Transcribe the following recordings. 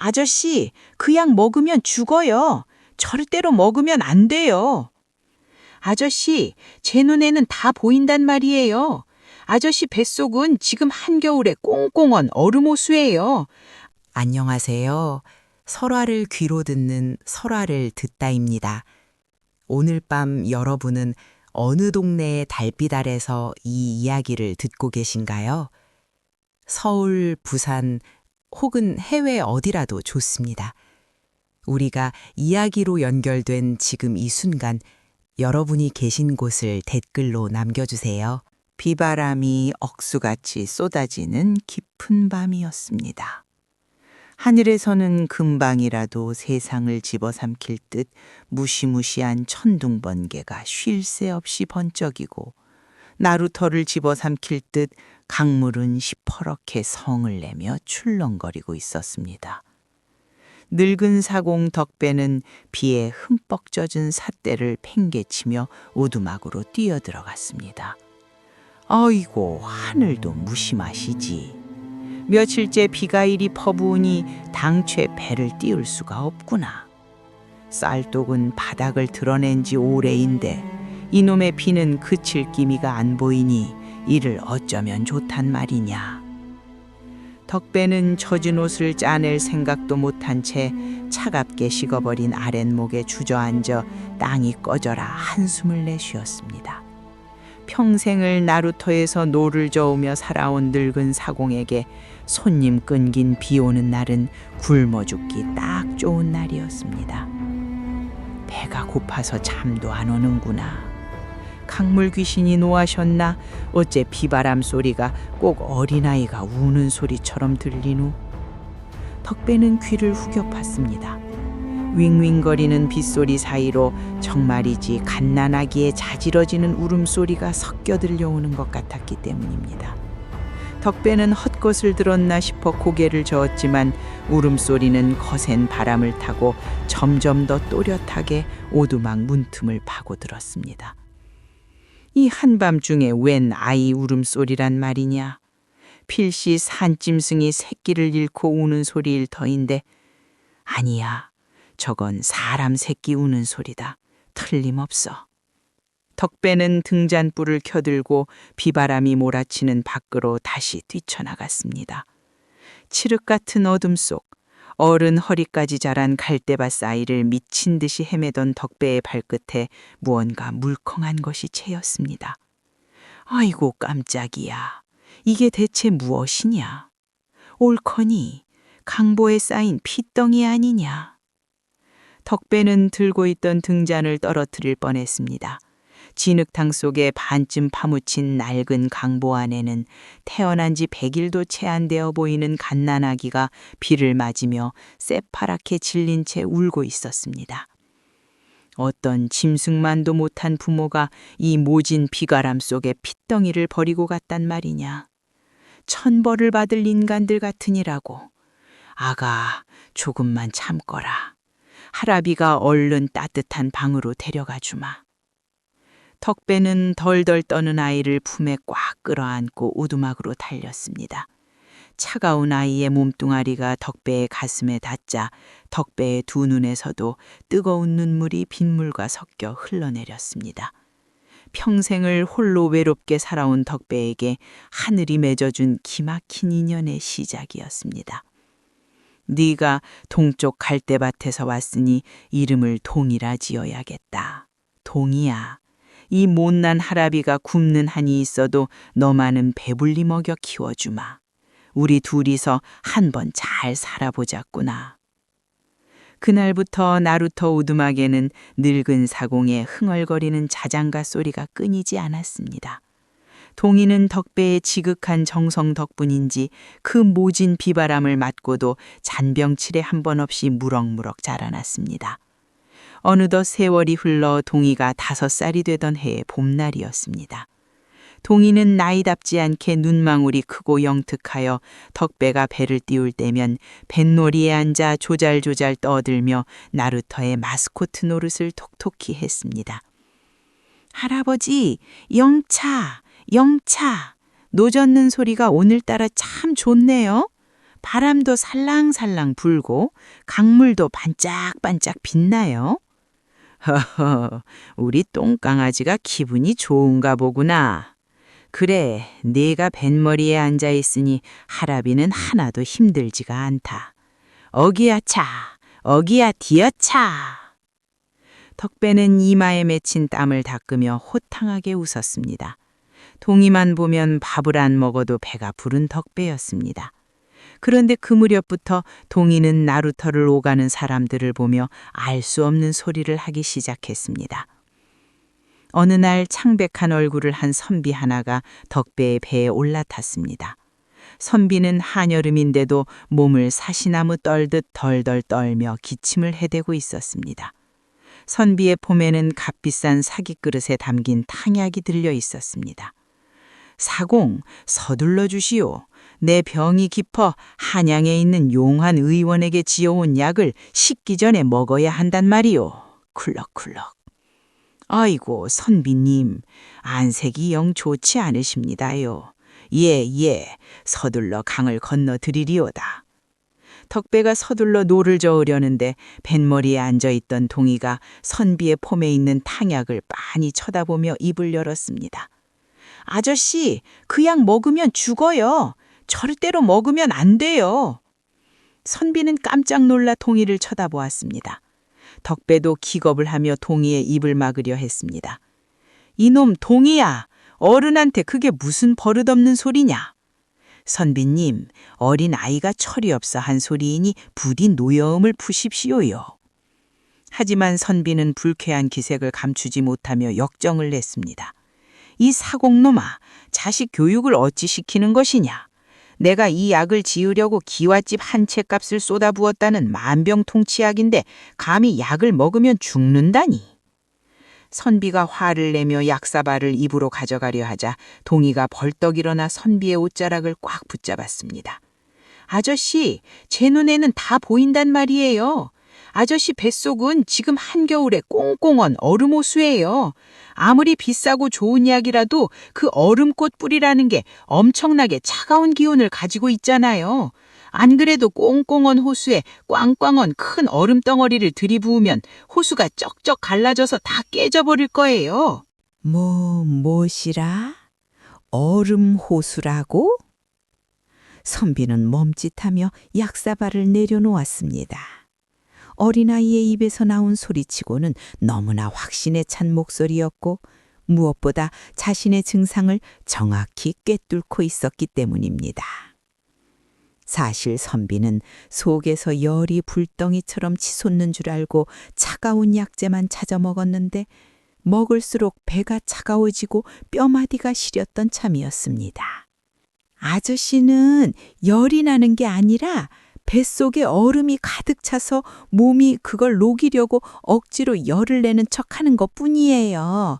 아저씨, 그 약 먹으면 죽어요. 절대로 먹으면 안 돼요. 아저씨, 제 눈에는 다 보인단 말이에요. 아저씨 뱃속은 지금 한겨울에 꽁꽁 언 얼음호수예요. 안녕하세요. 설화를 귀로 듣는 설화를 듣다입니다. 오늘 밤 여러분은 어느 동네의 달빛 아래서 이 이야기를 듣고 계신가요? 서울, 부산 혹은 해외 어디라도 좋습니다. 우리가 이야기로 연결된 지금 이 순간 여러분이 계신 곳을 댓글로 남겨주세요. 비바람이 억수같이 쏟아지는 깊은 밤이었습니다. 하늘에서는 금방이라도 세상을 집어삼킬 듯 무시무시한 천둥번개가 쉴 새 없이 번쩍이고 나루터를 집어삼킬 듯 강물은 시퍼렇게 성을 내며 출렁거리고 있었습니다. 늙은 사공 덕배는 비에 흠뻑 젖은 삿대를 팽개치며 오두막으로 뛰어들어갔습니다. 아이고, 하늘도 무심하시지. 며칠째 비가 이리 퍼부으니 당최 배를 띄울 수가 없구나. 쌀독은 바닥을 드러낸 지 오래인데 이놈의 비는 그칠 기미가 안 보이니 이를 어쩌면 좋단 말이냐. 덕배는 젖은 옷을 짜낼 생각도 못한 채 차갑게 식어버린 아랫목에 주저앉아 땅이 꺼져라 한숨을 내쉬었습니다. 평생을 나루터에서 노를 저으며 살아온 늙은 사공에게 손님 끊긴 비 오는 날은 굶어 죽기 딱 좋은 날이었습니다. 배가 고파서 잠도 안 오는구나. 강물 귀신이 노하셨나? 어째 비바람 소리가 꼭 어린아이가 우는 소리처럼 들리누? 덕배는 귀를 후겨 팠습니다. 윙윙거리는 빗소리 사이로 정말이지 갓난아기의 자지러지는 울음소리가 섞여 들려오는 것 같았기 때문입니다. 덕배는 헛것을 들었나 싶어 고개를 저었지만 울음소리는 거센 바람을 타고 점점 더 또렷하게 오두막 문틈을 파고들었습니다. 이 한밤중에 웬 아이 울음소리란 말이냐. 필시 산짐승이 새끼를 잃고 우는 소리일 터인데 아니야. 저건 사람 새끼 우는 소리다. 틀림없어. 덕배는 등잔불을 켜들고 비바람이 몰아치는 밖으로 다시 뛰쳐나갔습니다. 칠흑 같은 어둠 속 어른 허리까지 자란 갈대밭 사이를 미친 듯이 헤매던 덕배의 발끝에 무언가 물컹한 것이 채였습니다. 아이고 깜짝이야. 이게 대체 무엇이냐? 옳거니 강보에 쌓인 핏덩이 아니냐? 덕배는 들고 있던 등잔을 떨어뜨릴 뻔했습니다. 진흙탕 속에 반쯤 파묻힌 낡은 강보 안에는 태어난 지 100일도 채 안 되어 보이는 갓난아기가 비를 맞으며 새파랗게 질린 채 울고 있었습니다. 어떤 짐승만도 못한 부모가 이 모진 비가람 속에 핏덩이를 버리고 갔단 말이냐. 천벌을 받을 인간들 같으니라고. 아가, 조금만 참거라. 할아비가 얼른 따뜻한 방으로 데려가 주마. 덕배는 덜덜 떠는 아이를 품에 꽉 끌어안고 오두막으로 달렸습니다. 차가운 아이의 몸뚱아리가 덕배의 가슴에 닿자 덕배의 두 눈에서도 뜨거운 눈물이 빗물과 섞여 흘러내렸습니다. 평생을 홀로 외롭게 살아온 덕배에게 하늘이 맺어준 기막힌 인연의 시작이었습니다. 네가 동쪽 갈대밭에서 왔으니 이름을 동이라 지어야겠다. 동이야. 이 못난 할아비가 굶는 한이 있어도 너만은 배불리 먹여 키워주마. 우리 둘이서 한번 잘 살아보자꾸나. 그날부터 나루터 오두막에는 늙은 사공의 흥얼거리는 자장가 소리가 끊이지 않았습니다. 동이는 덕배의 지극한 정성 덕분인지 그 모진 비바람을 맞고도 잔병치레 한 번 없이 무럭무럭 자라났습니다. 어느덧 세월이 흘러 동이가 5살이 되던 해의 봄날이었습니다. 동이는 나이답지 않게 눈망울이 크고 영특하여 덕배가 배를 띄울 때면 뱃놀이에 앉아 조잘조잘 떠들며 나루터의 마스코트 노릇을 톡톡히 했습니다. 할아버지, 영차, 영차. 노젓는 소리가 오늘따라 참 좋네요. 바람도 살랑살랑 불고 강물도 반짝반짝 빛나요. 허허, 우리 똥강아지가 기분이 좋은가 보구나. 그래, 네가 뱃머리에 앉아 있으니 하라비는 하나도 힘들지가 않다. 어기야차, 어기야 디어차. 덕배는 이마에 맺힌 땀을 닦으며 호탕하게 웃었습니다. 동이만 보면 밥을 안 먹어도 배가 부른 덕배였습니다. 그런데 그 무렵부터 동이는 나루터를 오가는 사람들을 보며 알 수 없는 소리를 하기 시작했습니다. 어느 날 창백한 얼굴을 한 선비 하나가 덕배의 배에 올라탔습니다. 선비는 한여름인데도 몸을 사시나무 떨듯 덜덜 떨며 기침을 해대고 있었습니다. 선비의 폼에는 값비싼 사기그릇에 담긴 탕약이 들려 있었습니다. 사공, 서둘러 주시오. 내 병이 깊어 한양에 있는 용한 의원에게 지어온 약을 식기 전에 먹어야 한단 말이오. 쿨럭쿨럭. 아이고, 선비님, 안색이 영 좋지 않으십니다요. 예, 서둘러 강을 건너드리리오다. 덕배가 서둘러 노를 저으려는데 뱃머리에 앉아있던 동이가 선비의 폼에 있는 탕약을 빤히 쳐다보며 입을 열었습니다. 아저씨, 그 약 먹으면 죽어요. 절대로 먹으면 안 돼요. 선비는 깜짝 놀라 동이를 쳐다보았습니다. 덕배도 기겁을 하며 동이의 입을 막으려 했습니다. 이놈 동이야, 어른한테 그게 무슨 버릇없는 소리냐. 선비님, 어린 아이가 철이 없어 한 소리이니 부디 노여움을 푸십시오요. 하지만 선비는 불쾌한 기색을 감추지 못하며 역정을 냈습니다. 이 사공놈아, 자식 교육을 어찌 시키는 것이냐. 내가 이 약을 지으려고 기와집 한 채 값을 쏟아부었다는 만병통치약인데 감히 약을 먹으면 죽는다니. 선비가 화를 내며 약사발을 입으로 가져가려 하자 동이가 벌떡 일어나 선비의 옷자락을 꽉 붙잡았습니다. 아저씨, 제 눈에는 다 보인단 말이에요. 아저씨 뱃속은 지금 한겨울에 꽁꽁언 얼음호수예요. 아무리 비싸고 좋은 약이라도 그 얼음꽃 뿌리라는 게 엄청나게 차가운 기운을 가지고 있잖아요. 안 그래도 꽁꽁언 호수에 꽝꽝언 큰 얼음 덩어리를 들이부으면 호수가 쩍쩍 갈라져서 다 깨져버릴 거예요. 무엇이라? 얼음 호수라고? 선비는 멈짓하며 약사발을 내려놓았습니다. 어린아이의 입에서 나온 소리치고는 너무나 확신에 찬 목소리였고 무엇보다 자신의 증상을 정확히 꿰뚫고 있었기 때문입니다. 사실 선비는 속에서 열이 불덩이처럼 치솟는 줄 알고 차가운 약재만 찾아 먹었는데 먹을수록 배가 차가워지고 뼈마디가 시렸던 참이었습니다. 아저씨는 열이 나는 게 아니라 뱃속에 얼음이 가득 차서 몸이 그걸 녹이려고 억지로 열을 내는 척하는 것뿐이에요.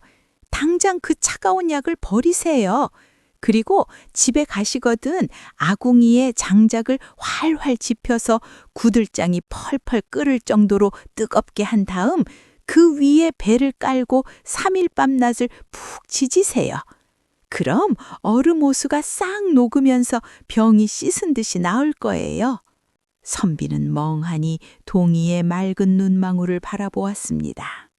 당장 그 차가운 약을 버리세요. 그리고 집에 가시거든 아궁이에 장작을 활활 지펴서 구들장이 펄펄 끓을 정도로 뜨겁게 한 다음 그 위에 배를 깔고 3일 밤낮을 푹 지지세요. 그럼 얼음 호수가 싹 녹으면서 병이 씻은 듯이 나을 거예요. 선비는 멍하니 동이의 맑은 눈망울을 바라보았습니다.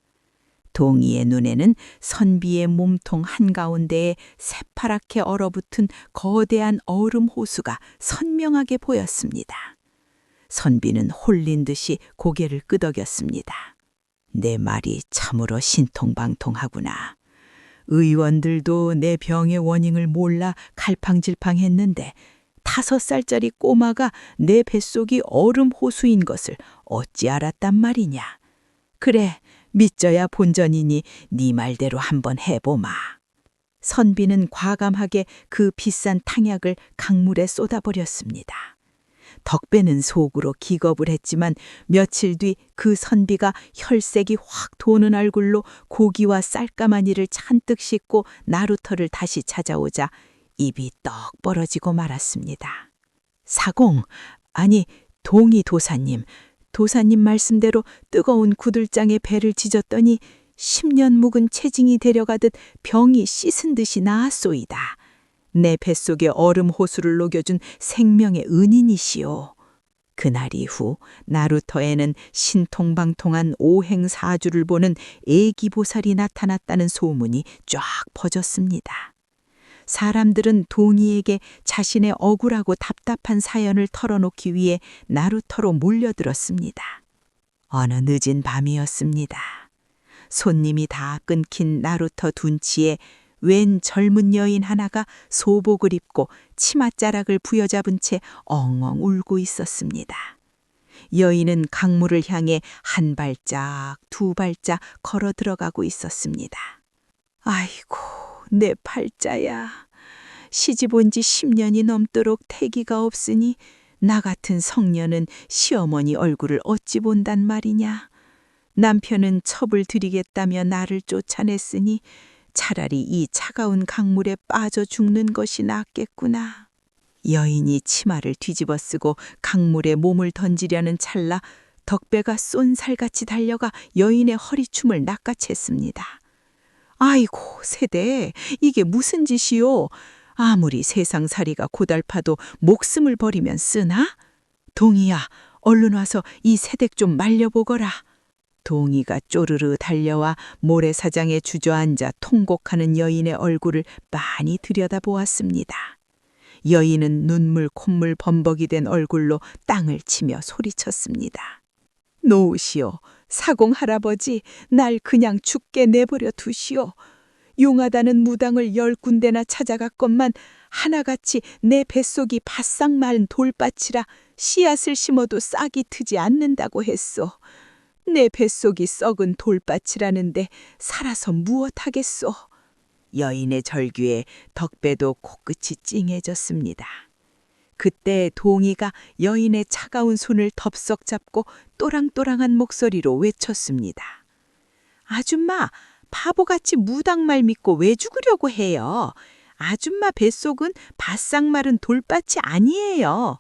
동이의 눈에는 선비의 몸통 한가운데에 새파랗게 얼어붙은 거대한 얼음 호수가 선명하게 보였습니다. 선비는 홀린 듯이 고개를 끄덕였습니다. 내 말이 참으로 신통방통하구나. 의원들도 내 병의 원인을 몰라 갈팡질팡했는데 5살짜리 꼬마가 내 뱃속이 얼음 호수인 것을 어찌 알았단 말이냐. 그래, 믿져야 본전이니 네 말대로 한번 해보마. 선비는 과감하게 그 비싼 탕약을 강물에 쏟아버렸습니다. 덕배는 속으로 기겁을 했지만 며칠 뒤 그 선비가 혈색이 확 도는 얼굴로 고기와 쌀까만 이를 잔뜩 씻고 나루터를 다시 찾아오자 입이 떡 벌어지고 말았습니다. 사공, 아니 동이 도사님, 도사님 말씀대로 뜨거운 구들장에 배를 지졌더니 10년 묵은 체징이 데려가듯 병이 씻은 듯이 나았소이다. 내 뱃속에 얼음 호수를 녹여준 생명의 은인이시오. 그날 이후 나루터에는 신통방통한 오행사주를 보는 애기보살이 나타났다는 소문이 쫙 퍼졌습니다. 사람들은 동이에게 자신의 억울하고 답답한 사연을 털어놓기 위해 나루터로 몰려들었습니다. 어느 늦은 밤이었습니다. 손님이 다 끊긴 나루터 둔치에 웬 젊은 여인 하나가 소복을 입고 치맛자락을 부여잡은 채 엉엉 울고 있었습니다. 여인은 강물을 향해 한 발짝, 두 발짝 걸어 들어가고 있었습니다. 아이고, 내 팔자야. 시집 온 지 10년이 넘도록 태기가 없으니 나 같은 성년은 시어머니 얼굴을 어찌 본단 말이냐. 남편은 첩을 들이겠다며 나를 쫓아냈으니 차라리 이 차가운 강물에 빠져 죽는 것이 낫겠구나. 여인이 치마를 뒤집어 쓰고 강물에 몸을 던지려는 찰나 덕배가 쏜살같이 달려가 여인의 허리춤을 낚아챘습니다. 아이고, 세대, 이게 무슨 짓이요? 아무리 세상살이가 고달파도 목숨을 버리면 쓰나? 동이야, 얼른 와서 이 새댁 좀 말려보거라. 동이가 쪼르르 달려와 모래사장에 주저앉아 통곡하는 여인의 얼굴을 많이 들여다보았습니다. 여인은 눈물 콧물 범벅이 된 얼굴로 땅을 치며 소리쳤습니다. 놓으시오. 사공 할아버지, 날 그냥 죽게 내버려 두시오. 용하다는 무당을 10군데나 찾아갔건만 하나같이 내 뱃속이 바싹 마른 돌밭이라 씨앗을 심어도 싹이 트지 않는다고 했소. 내 뱃속이 썩은 돌밭이라는데 살아서 무엇하겠소. 여인의 절규에 덕배도 코끝이 찡해졌습니다. 그때 동이가 여인의 차가운 손을 덥석 잡고 또랑또랑한 목소리로 외쳤습니다. 아줌마, 바보같이 무당말 믿고 왜 죽으려고 해요? 아줌마 뱃속은 바싹 마른 돌밭이 아니에요.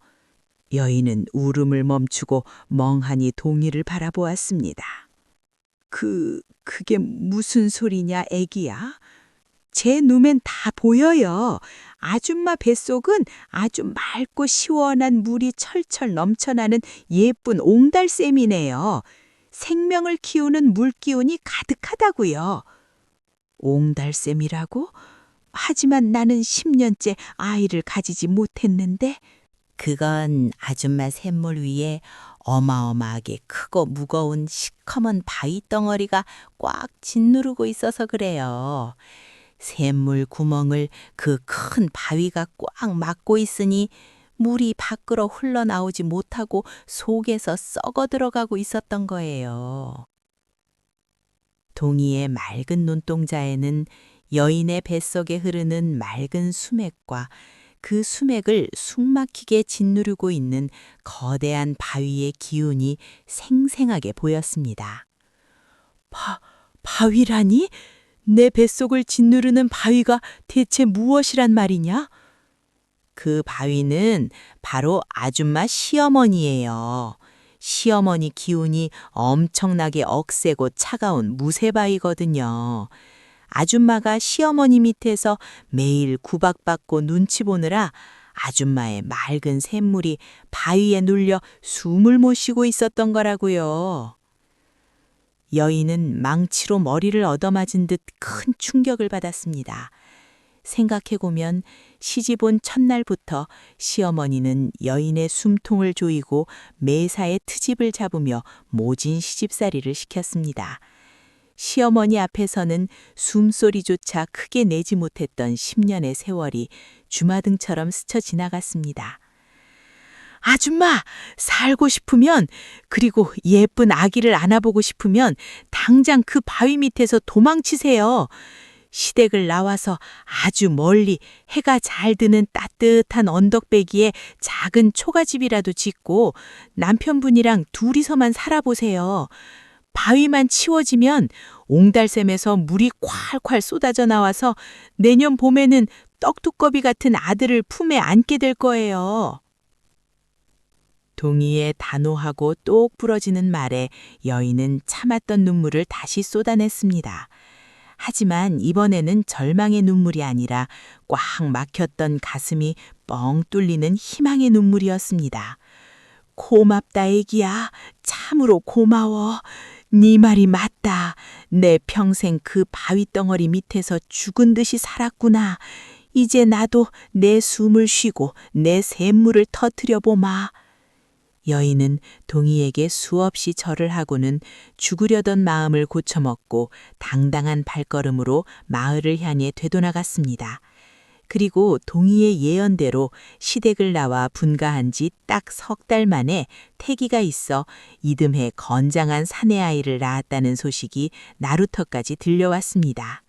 여인은 울음을 멈추고 멍하니 동이를 바라보았습니다. 그게 무슨 소리냐, 애기야? 제 눈엔 다 보여요. 아줌마 뱃속은 아주 맑고 시원한 물이 철철 넘쳐나는 예쁜 옹달샘이네요. 생명을 키우는 물기운이 가득하다고요. 옹달샘이라고? 하지만 나는 10년째 아이를 가지지 못했는데. 그건 아줌마 샘물 위에 어마어마하게 크고 무거운 시커먼 바위 덩어리가 꽉 짓누르고 있어서 그래요. 샘물 구멍을 그 큰 바위가 꽉 막고 있으니 물이 밖으로 흘러나오지 못하고 속에서 썩어 들어가고 있었던 거예요. 동이의 맑은 눈동자에는 여인의 뱃속에 흐르는 맑은 수맥과 그 수맥을 숨막히게 짓누르고 있는 거대한 바위의 기운이 생생하게 보였습니다. 바위라니? 내 뱃속을 짓누르는 바위가 대체 무엇이란 말이냐? 그 바위는 바로 아줌마 시어머니예요. 시어머니 기운이 엄청나게 억세고 차가운 무쇠바위거든요. 아줌마가 시어머니 밑에서 매일 구박받고 눈치 보느라 아줌마의 맑은 샘물이 바위에 눌려 숨을 못 쉬고 있었던 거라고요. 여인은 망치로 머리를 얻어맞은 듯 큰 충격을 받았습니다. 생각해보면 시집 온 첫날부터 시어머니는 여인의 숨통을 조이고 매사에 트집을 잡으며 모진 시집살이를 시켰습니다. 시어머니 앞에서는 숨소리조차 크게 내지 못했던 10년의 세월이 주마등처럼 스쳐 지나갔습니다. 아줌마, 살고 싶으면, 그리고 예쁜 아기를 안아보고 싶으면 당장 그 바위 밑에서 도망치세요. 시댁을 나와서 아주 멀리 해가 잘 드는 따뜻한 언덕배기에 작은 초가집이라도 짓고 남편분이랑 둘이서만 살아보세요. 바위만 치워지면 옹달샘에서 물이 콸콸 쏟아져 나와서 내년 봄에는 떡두꺼비 같은 아들을 품에 안게 될 거예요. 동이의 단호하고 똑 부러지는 말에 여인은 참았던 눈물을 다시 쏟아냈습니다. 하지만 이번에는 절망의 눈물이 아니라 꽉 막혔던 가슴이 뻥 뚫리는 희망의 눈물이었습니다. 고맙다 애기야. 참으로 고마워. 네 말이 맞다. 내 평생 그 바위덩어리 밑에서 죽은 듯이 살았구나. 이제 나도 내 숨을 쉬고 내 샘물을 터뜨려 보마. 여인은 동이에게 수없이 절을 하고는 죽으려던 마음을 고쳐먹고 당당한 발걸음으로 마을을 향해 되돌아갔습니다. 그리고 동이의 예언대로 시댁을 나와 분가한 지 딱 석 달 만에 태기가 있어 이듬해 건장한 사내아이를 낳았다는 소식이 나루터까지 들려왔습니다.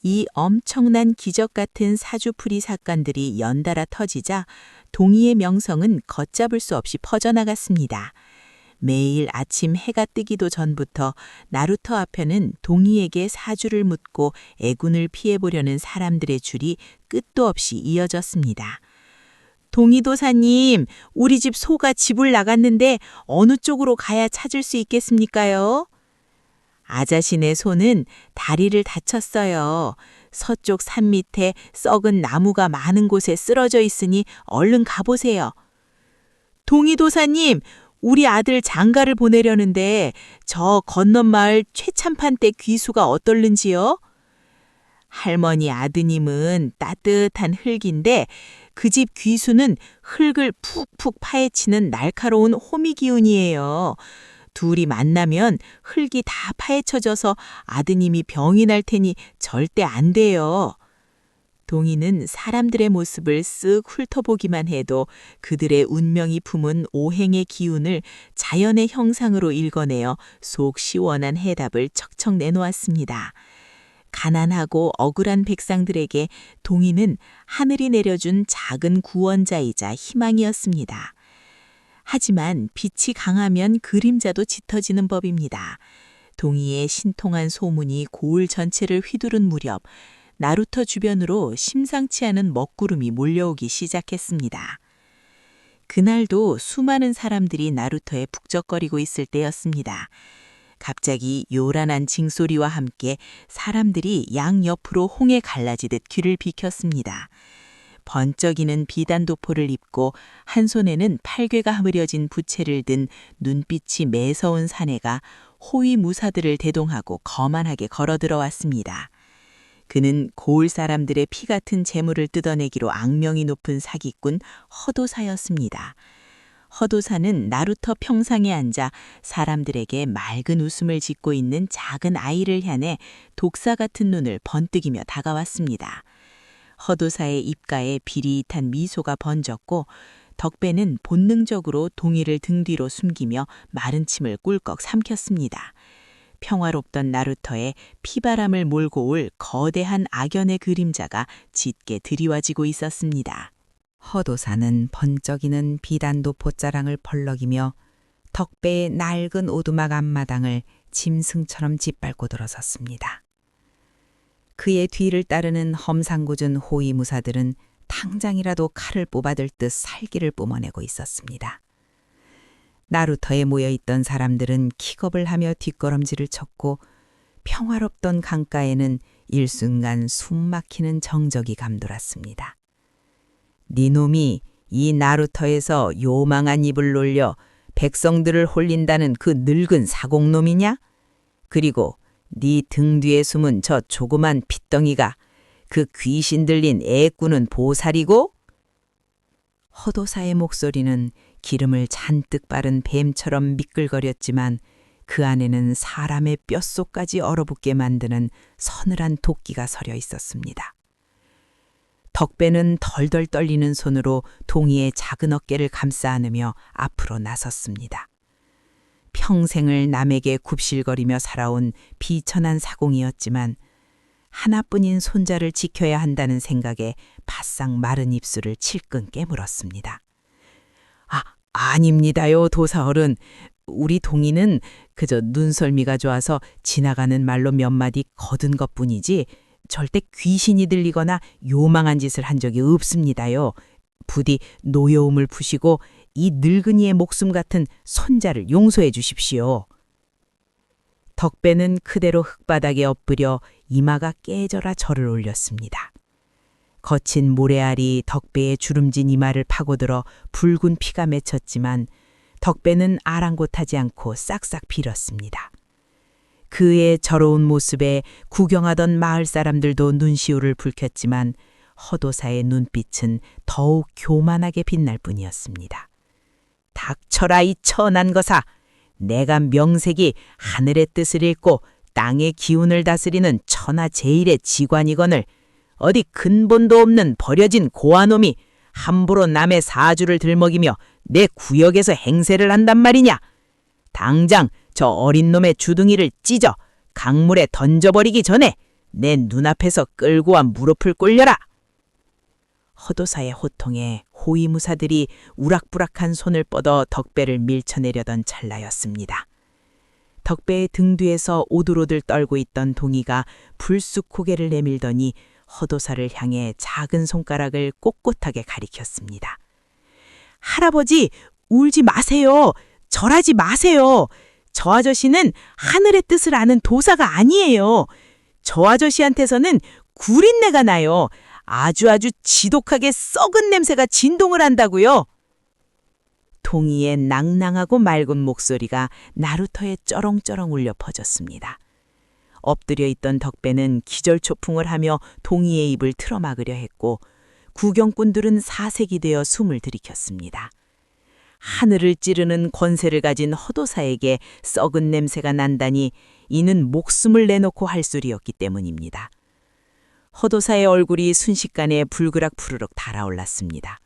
이 엄청난 기적 같은 사주풀이 사건들이 연달아 터지자 동이의 명성은 걷잡을 수 없이 퍼져나갔습니다. 매일 아침 해가 뜨기도 전부터 나루터 앞에는 동이에게 사주를 묻고 애군을 피해보려는 사람들의 줄이 끝도 없이 이어졌습니다. 동이도사님, 우리 집 소가 집을 나갔는데 어느 쪽으로 가야 찾을 수 있겠습니까요? 아자신의 소는 다리를 다쳤어요. 서쪽 산 밑에 썩은 나무가 많은 곳에 쓰러져 있으니 얼른 가보세요. 동이도사님, 우리 아들 장가를 보내려는데 저 건넌 마을 최참판댁 귀수가 어떨는지요? 할머니 아드님은 따뜻한 흙인데 그 집 귀수는 흙을 푹푹 파헤치는 날카로운 호미 기운이에요. 둘이 만나면 흙이 다 파헤쳐져서 아드님이 병이 날 테니 절대 안 돼요. 동이는 사람들의 모습을 쓱 훑어보기만 해도 그들의 운명이 품은 오행의 기운을 자연의 형상으로 읽어내어 속 시원한 해답을 척척 내놓았습니다. 가난하고 억울한 백성들에게 동이는 하늘이 내려준 작은 구원자이자 희망이었습니다. 하지만 빛이 강하면 그림자도 짙어지는 법입니다. 동이의 신통한 소문이 고을 전체를 휘두른 무렵 나루터 주변으로 심상치 않은 먹구름이 몰려오기 시작했습니다. 그날도 수많은 사람들이 나루터에 북적거리고 있을 때였습니다. 갑자기 요란한 징소리와 함께 사람들이 양옆으로 홍에 갈라지듯 귀를 비켰습니다. 번쩍이는 비단도포를 입고 한 손에는 팔괘가 흐려진 부채를 든 눈빛이 매서운 사내가 호위 무사들을 대동하고 거만하게 걸어 들어왔습니다. 그는 고을 사람들의 피 같은 재물을 뜯어내기로 악명이 높은 사기꾼 허도사였습니다. 허도사는 나루터 평상에 앉아 사람들에게 맑은 웃음을 짓고 있는 작은 아이를 향해 독사 같은 눈을 번뜩이며 다가왔습니다. 허도사의 입가에 비릿한 미소가 번졌고 덕배는 본능적으로 동이를 등 뒤로 숨기며 마른 침을 꿀꺽 삼켰습니다. 평화롭던 나루터에 피바람을 몰고 올 거대한 악연의 그림자가 짙게 드리워지고 있었습니다. 허도사는 번쩍이는 비단도 pot자랑을 벌럭이며 덕배의 낡은 오두막 앞마당을 짐승처럼 짓밟고 들어섰습니다. 그의 뒤를 따르는 험상궂은 호위무사들은 당장이라도 칼을 뽑아들 듯 살기를 뿜어내고 있었습니다. 나루터에 모여있던 사람들은 킥업을 하며 뒷걸음질을 쳤고 평화롭던 강가에는 일순간 숨막히는 정적이 감돌았습니다. 니놈이 이 나루터에서 요망한 입을 놀려 백성들을 홀린다는 그 늙은 사공놈이냐? 그리고 네 등 뒤에 숨은 저 조그만 핏덩이가 그 귀신 들린 애꾸는 보살이고? 허도사의 목소리는 기름을 잔뜩 바른 뱀처럼 미끌거렸지만 그 안에는 사람의 뼛속까지 얼어붙게 만드는 서늘한 도끼가 서려 있었습니다. 덕배는 덜덜 떨리는 손으로 동이의 작은 어깨를 감싸 안으며 앞으로 나섰습니다. 평생을 남에게 굽실거리며 살아온 비천한 사공이었지만 하나뿐인 손자를 지켜야 한다는 생각에 바싹 마른 입술을 칠끈 깨물었습니다. 아닙니다요, 도사어른. 우리 동이는 그저 눈썰미가 좋아서 지나가는 말로 몇 마디 거둔 것뿐이지 절대 귀신이 들리거나 요망한 짓을 한 적이 없습니다요. 부디 노여움을 푸시고 이 늙은이의 목숨 같은 손자를 용서해 주십시오. 덕배는 그대로 흙바닥에 엎드려 이마가 깨져라 절을 올렸습니다. 거친 모래알이 덕배의 주름진 이마를 파고들어 붉은 피가 맺혔지만 덕배는 아랑곳하지 않고 싹싹 빌었습니다. 그의 저로운 모습에 구경하던 마을 사람들도 눈시울을 붉혔지만 허도사의 눈빛은 더욱 교만하게 빛날 뿐이었습니다. 닥쳐라 이 천한 거사! 내가 명색이 하늘의 뜻을 읽고 땅의 기운을 다스리는 천하 제일의 지관이거늘 어디 근본도 없는 버려진 고아놈이 함부로 남의 사주를 들먹이며 내 구역에서 행세를 한단 말이냐? 당장 저 어린 놈의 주둥이를 찢어 강물에 던져버리기 전에 내 눈앞에서 끌고 와 무릎을 꿇려라. 허도사의 호통에 호위무사들이 우락부락한 손을 뻗어 덕배를 밀쳐내려던 찰나였습니다. 덕배의 등 뒤에서 오들오들 떨고 있던 동이가 불쑥 고개를 내밀더니 허도사를 향해 작은 손가락을 꼿꼿하게 가리켰습니다. 할아버지, 울지 마세요. 절하지 마세요. 저 아저씨는 하늘의 뜻을 아는 도사가 아니에요. 저 아저씨한테서는 구린내가 나요. 아주 지독하게 썩은 냄새가 진동을 한다고요. 동이의 낭낭하고 맑은 목소리가 나루터에 쩌렁쩌렁 울려 퍼졌습니다. 엎드려 있던 덕배는 기절초풍을 하며 동이의 입을 틀어막으려 했고 구경꾼들은 사색이 되어 숨을 들이켰습니다. 하늘을 찌르는 권세를 가진 허도사에게 썩은 냄새가 난다니 이는 목숨을 내놓고 할 소리였기 때문입니다. 허도사의 얼굴이 순식간에 불그락 푸르륵 달아올랐습니다.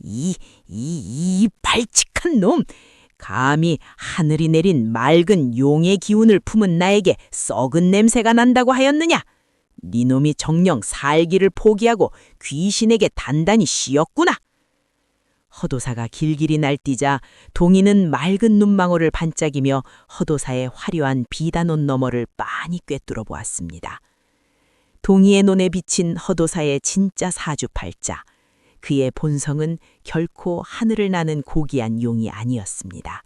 이 발칙한 놈! 감히 하늘이 내린 맑은 용의 기운을 품은 나에게 썩은 냄새가 난다고 하였느냐? 네 놈이 정녕 살기를 포기하고 귀신에게 단단히 씌었구나. 허도사가 길길이 날뛰자 동이는 맑은 눈망울을 반짝이며 허도사의 화려한 비단옷 너머를 빤히 꿰뚫어 보았습니다. 동이의 눈에 비친 허도사의 진짜 사주팔자. 그의 본성은 결코 하늘을 나는 고귀한 용이 아니었습니다.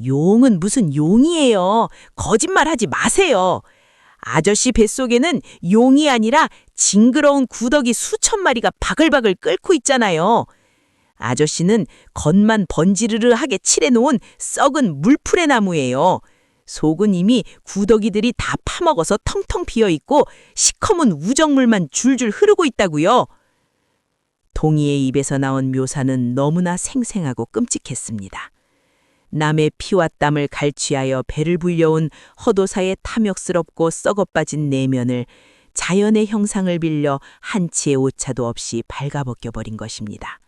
용은 무슨 용이에요. 거짓말하지 마세요. 아저씨 뱃속에는 용이 아니라 징그러운 구더기 수천 마리가 바글바글 끓고 있잖아요. 아저씨는 겉만 번지르르하게 칠해놓은 썩은 물풀의 나무예요. 속은 이미 구더기들이 다 파먹어서 텅텅 비어있고 시커먼 우정물만 줄줄 흐르고 있다고요. 동이의 입에서 나온 묘사는 너무나 생생하고 끔찍했습니다. 남의 피와 땀을 갈취하여 배를 불려온 허도사의 탐욕스럽고 썩어빠진 내면을 자연의 형상을 빌려 한치의 오차도 없이 발가벗겨버린 것입니다.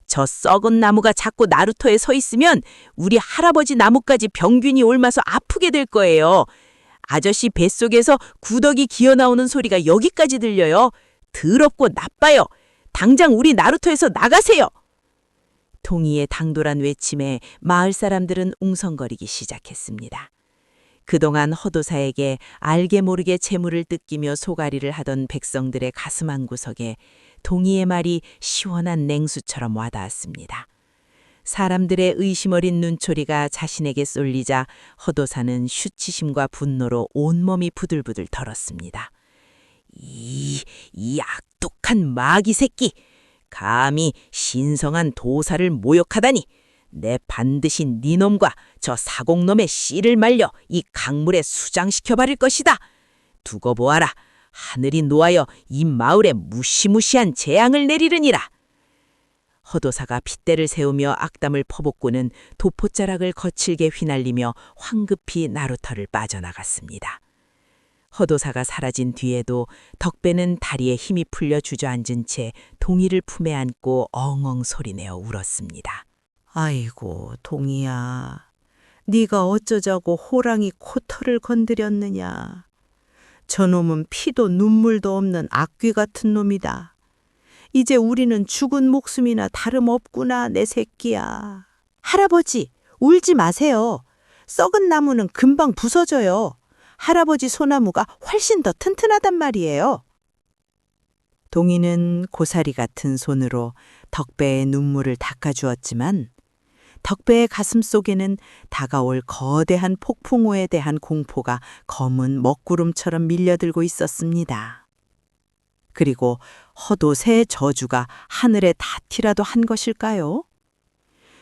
저 썩은 나무가 자꾸 나루터에 서 있으면 우리 할아버지 나무까지 병균이 옮아서 아프게 될 거예요. 아저씨 뱃속에서 구더기 기어나오는 소리가 여기까지 들려요. 더럽고 나빠요. 당장 우리 나루터에서 나가세요. 동이의 당돌한 외침에 마을 사람들은 웅성거리기 시작했습니다. 그동안 허도사에게 알게 모르게 재물을 뜯기며 소가리를 하던 백성들의 가슴 한구석에 동이의 말이 시원한 냉수처럼 와닿았습니다. 사람들의 의심 어린 눈초리가 자신에게 쏠리자 허도사는 수치심과 분노로 온몸이 부들부들 덜었습니다. 이 악독한 마귀 새끼! 감히 신성한 도사를 모욕하다니! 내 반드시 네 놈과 저 사공놈의 씨를 말려 이 강물에 수장시켜버릴 것이다. 두고 보아라. 하늘이 노하여 이 마을에 무시무시한 재앙을 내리르니라. 허도사가 핏대를 세우며 악담을 퍼붓고는 도포자락을 거칠게 휘날리며 황급히 나루터를 빠져나갔습니다. 허도사가 사라진 뒤에도 덕배는 다리에 힘이 풀려 주저앉은 채 동이를 품에 안고 엉엉 소리내어 울었습니다. 아이고, 동이야. 네가 어쩌자고 호랑이 코털을 건드렸느냐. 저놈은 피도 눈물도 없는 악귀 같은 놈이다. 이제 우리는 죽은 목숨이나 다름없구나, 내 새끼야. 할아버지, 울지 마세요. 썩은 나무는 금방 부서져요. 할아버지 소나무가 훨씬 더 튼튼하단 말이에요. 동이는 고사리 같은 손으로 덕배의 눈물을 닦아주었지만 덕배의 가슴 속에는 다가올 거대한 폭풍우에 대한 공포가 검은 먹구름처럼 밀려들고 있었습니다. 그리고 헛옷의 저주가 하늘에 닿기라도 한 것일까요?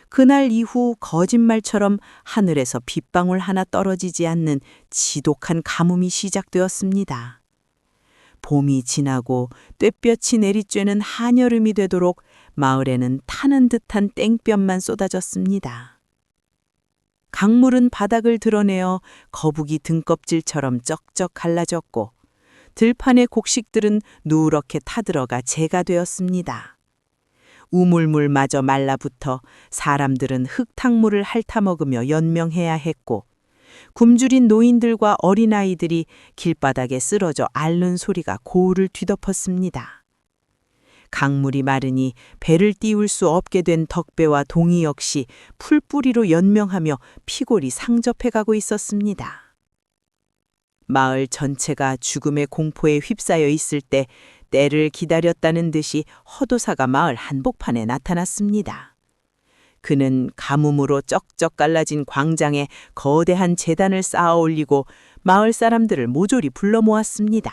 그날 이후 거짓말처럼 하늘에서 빗방울 하나 떨어지지 않는 지독한 가뭄이 시작되었습니다. 봄이 지나고 뙤볕이 내리쬐는 한여름이 되도록 마을에는 타는 듯한 땡볕만 쏟아졌습니다. 강물은 바닥을 드러내어 거북이 등껍질처럼 쩍쩍 갈라졌고 들판의 곡식들은 누렇게 타들어가 재가 되었습니다. 우물물마저 말라붙어 사람들은 흙탕물을 핥아먹으며 연명해야 했고 굶주린 노인들과 어린아이들이 길바닥에 쓰러져 앓는 소리가 고을을 뒤덮었습니다. 강물이 마르니 배를 띄울 수 없게 된 덕배와 동희 역시 풀뿌리로 연명하며 피골이 상접해가고 있었습니다. 마을 전체가 죽음의 공포에 휩싸여 있을 때 때를 기다렸다는 듯이 허도사가 마을 한복판에 나타났습니다. 그는 가뭄으로 쩍쩍 갈라진 광장에 거대한 제단을 쌓아 올리고 마을 사람들을 모조리 불러 모았습니다.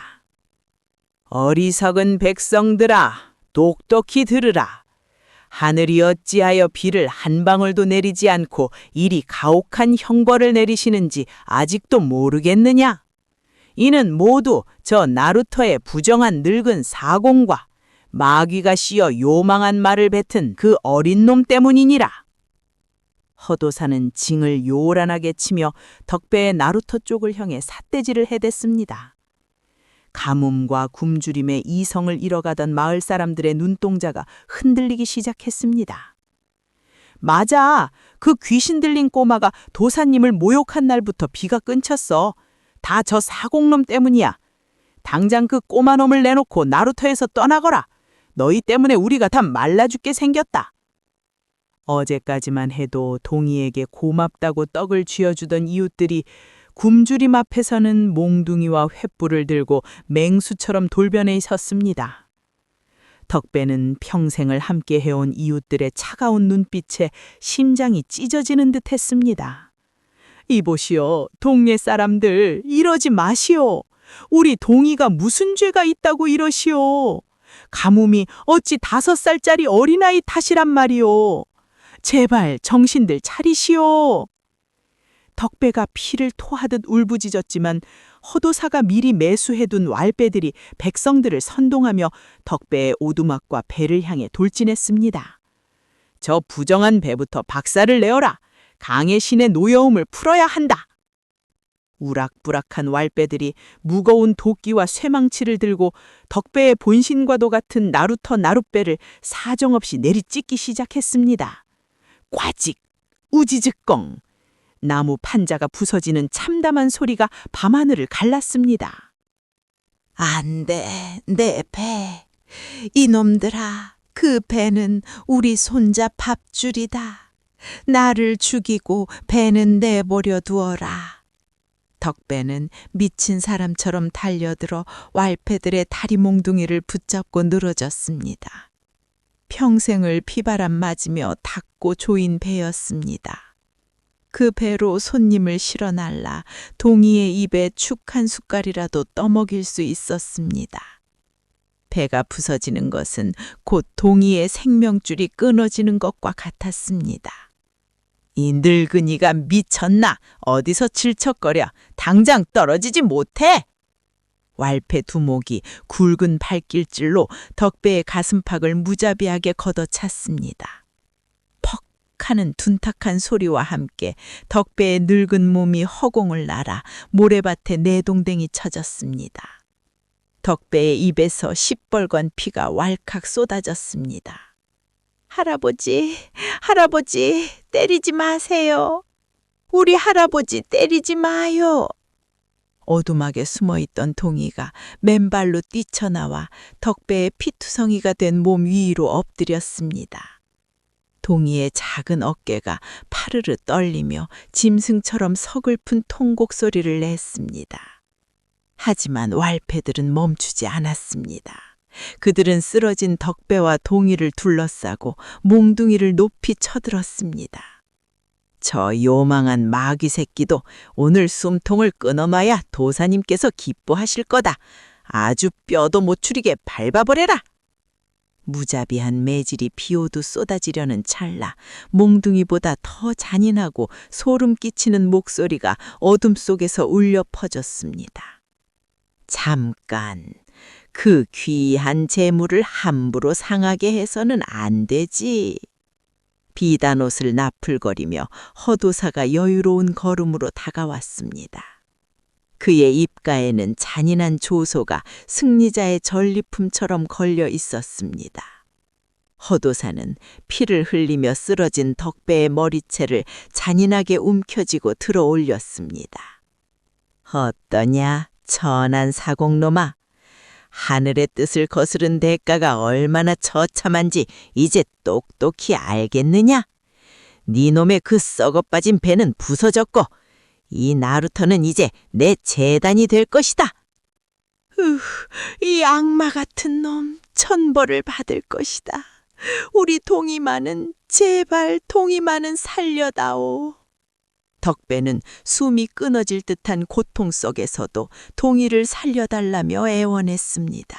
어리석은 백성들아, 똑똑히 들으라. 하늘이 어찌하여 비를 한 방울도 내리지 않고 이리 가혹한 형벌을 내리시는지 아직도 모르겠느냐? 이는 모두 저 나루터의 부정한 늙은 사공과 마귀가 씌어 요망한 말을 뱉은 그 어린 놈 때문이니라. 허도사는 징을 요란하게 치며 덕배의 나루터 쪽을 향해 삿대질을 해댔습니다. 가뭄과 굶주림에 이성을 잃어가던 마을 사람들의 눈동자가 흔들리기 시작했습니다. 맞아, 그 귀신 들린 꼬마가 도사님을 모욕한 날부터 비가 끊쳤어. 다 저 사공놈 때문이야. 당장 그 꼬마놈을 내놓고 나루터에서 떠나거라. 너희 때문에 우리가 다 말라 죽게 생겼다. 어제까지만 해도 동희에게 고맙다고 떡을 쥐어주던 이웃들이 굶주림 앞에서는 몽둥이와 횃불을 들고 맹수처럼 돌변해 섰습니다. 덕배는 평생을 함께 해온 이웃들의 차가운 눈빛에 심장이 찢어지는 듯 했습니다. 이보시오, 동네 사람들, 이러지 마시오. 우리 동희가 무슨 죄가 있다고 이러시오. 가뭄이 어찌 5살짜리 어린아이 탓이란 말이오. 제발 정신들 차리시오. 덕배가 피를 토하듯 울부짖었지만 허도사가 미리 매수해둔 왈배들이 백성들을 선동하며 덕배의 오두막과 배를 향해 돌진했습니다. 저 부정한 배부터 박살을 내어라. 강의 신의 노여움을 풀어야 한다. 우락부락한 왈배들이 무거운 도끼와 쇠망치를 들고 덕배의 본신과도 같은 나루터 나룻배를 사정없이 내리찢기 시작했습니다. 꽈직, 우지직껑, 나무 판자가 부서지는 참담한 소리가 밤하늘을 갈랐습니다. 안 돼, 내 배. 이놈들아, 그 배는 우리 손자 밥줄이다. 나를 죽이고 배는 내버려 두어라. 덕배는 미친 사람처럼 달려들어 왈패들의 다리 몽둥이를 붙잡고 늘어졌습니다. 평생을 비바람 맞으며 닦고 조인 배였습니다. 그 배로 손님을 실어 날라 동희의 입에 축 한 숟갈이라도 떠먹일 수 있었습니다. 배가 부서지는 것은 곧 동희의 생명줄이 끊어지는 것과 같았습니다. 이 늙은이가 미쳤나? 어디서 질척거려? 당장 떨어지지 못해? 왈패 두목이 굵은 발길질로 덕배의 가슴팍을 무자비하게 걷어찼습니다. 퍽 하는 둔탁한 소리와 함께 덕배의 늙은 몸이 허공을 날아 모래밭에 내동댕이 쳐졌습니다. 덕배의 입에서 시뻘건 피가 왈칵 쏟아졌습니다. 할아버지, 할아버지, 때리지 마세요. 우리 할아버지 때리지 마요. 어두막에 숨어있던 동희가 맨발로 뛰쳐나와 덕배의 피투성이가 된 몸 위로 엎드렸습니다. 동희의 작은 어깨가 파르르 떨리며 짐승처럼 서글픈 통곡 소리를 냈습니다. 하지만 왈패들은 멈추지 않았습니다. 그들은 쓰러진 덕배와 동희를 둘러싸고 몽둥이를 높이 쳐들었습니다. 저 요망한 마귀 새끼도 오늘 숨통을 끊어마야 도사님께서 기뻐하실 거다. 아주 뼈도 못 추리게 밟아버려라. 무자비한 매질이 비오듯 쏟아지려는 찰나 몽둥이보다 더 잔인하고 소름 끼치는 목소리가 어둠 속에서 울려 퍼졌습니다. 잠깐, 그 귀한 재물을 함부로 상하게 해서는 안 되지. 비단옷을 나풀거리며 허도사가 여유로운 걸음으로 다가왔습니다. 그의 입가에는 잔인한 조소가 승리자의 전리품처럼 걸려 있었습니다. 허도사는 피를 흘리며 쓰러진 덕배의 머리채를 잔인하게 움켜쥐고 들어 올렸습니다. 어떠냐, 천한 사공놈아. 하늘의 뜻을 거스른 대가가 얼마나 처참한지 이제 똑똑히 알겠느냐? 네 놈의 그 썩어빠진 배는 부서졌고 이 나루터는 이제 내 재단이 될 것이다. 이 악마 같은 놈 천벌을 받을 것이다. 우리 동이만은 제발 동이만은 살려다오. 덕배는 숨이 끊어질 듯한 고통 속에서도 동이를 살려달라며 애원했습니다.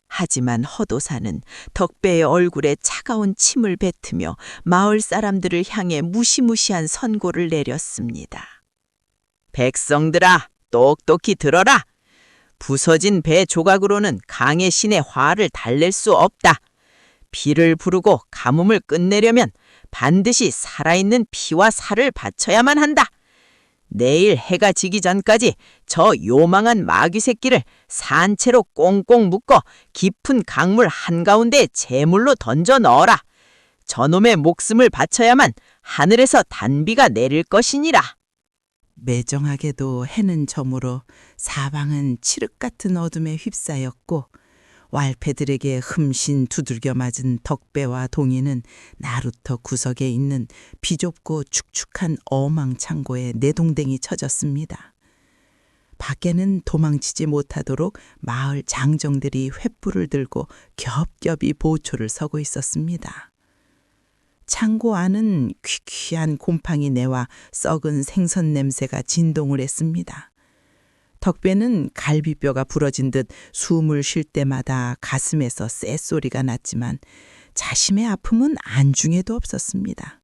하지만 허도사는 덕배의 얼굴에 차가운 침을 뱉으며 마을 사람들을 향해 무시무시한 선고를 내렸습니다. 백성들아, 똑똑히 들어라. 부서진 배 조각으로는 강의 신의 화를 달랠 수 없다. 비를 부르고 가뭄을 끝내려면 반드시 살아있는 피와 살을 바쳐야만 한다. 내일 해가 지기 전까지 저 요망한 마귀 새끼를 산채로 꽁꽁 묶어 깊은 강물 한가운데 제물로 던져 넣어라. 저놈의 목숨을 바쳐야만 하늘에서 단비가 내릴 것이니라. 매정하게도 해는 저물어 사방은 칠흑 같은 어둠에 휩싸였고 왈패들에게 흠신 두들겨 맞은 덕배와 동이는 나루터 구석에 있는 비좁고 축축한 어망창고에 내동댕이 쳐졌습니다. 밖에는 도망치지 못하도록 마을 장정들이 횃불을 들고 겹겹이 보초를 서고 있었습니다. 창고 안은 퀴퀴한 곰팡이 내와 썩은 생선 냄새가 진동을 했습니다. 덕배는 갈비뼈가 부러진 듯 숨을 쉴 때마다 가슴에서 쇳소리가 났지만 자심의 아픔은 안중에도 없었습니다.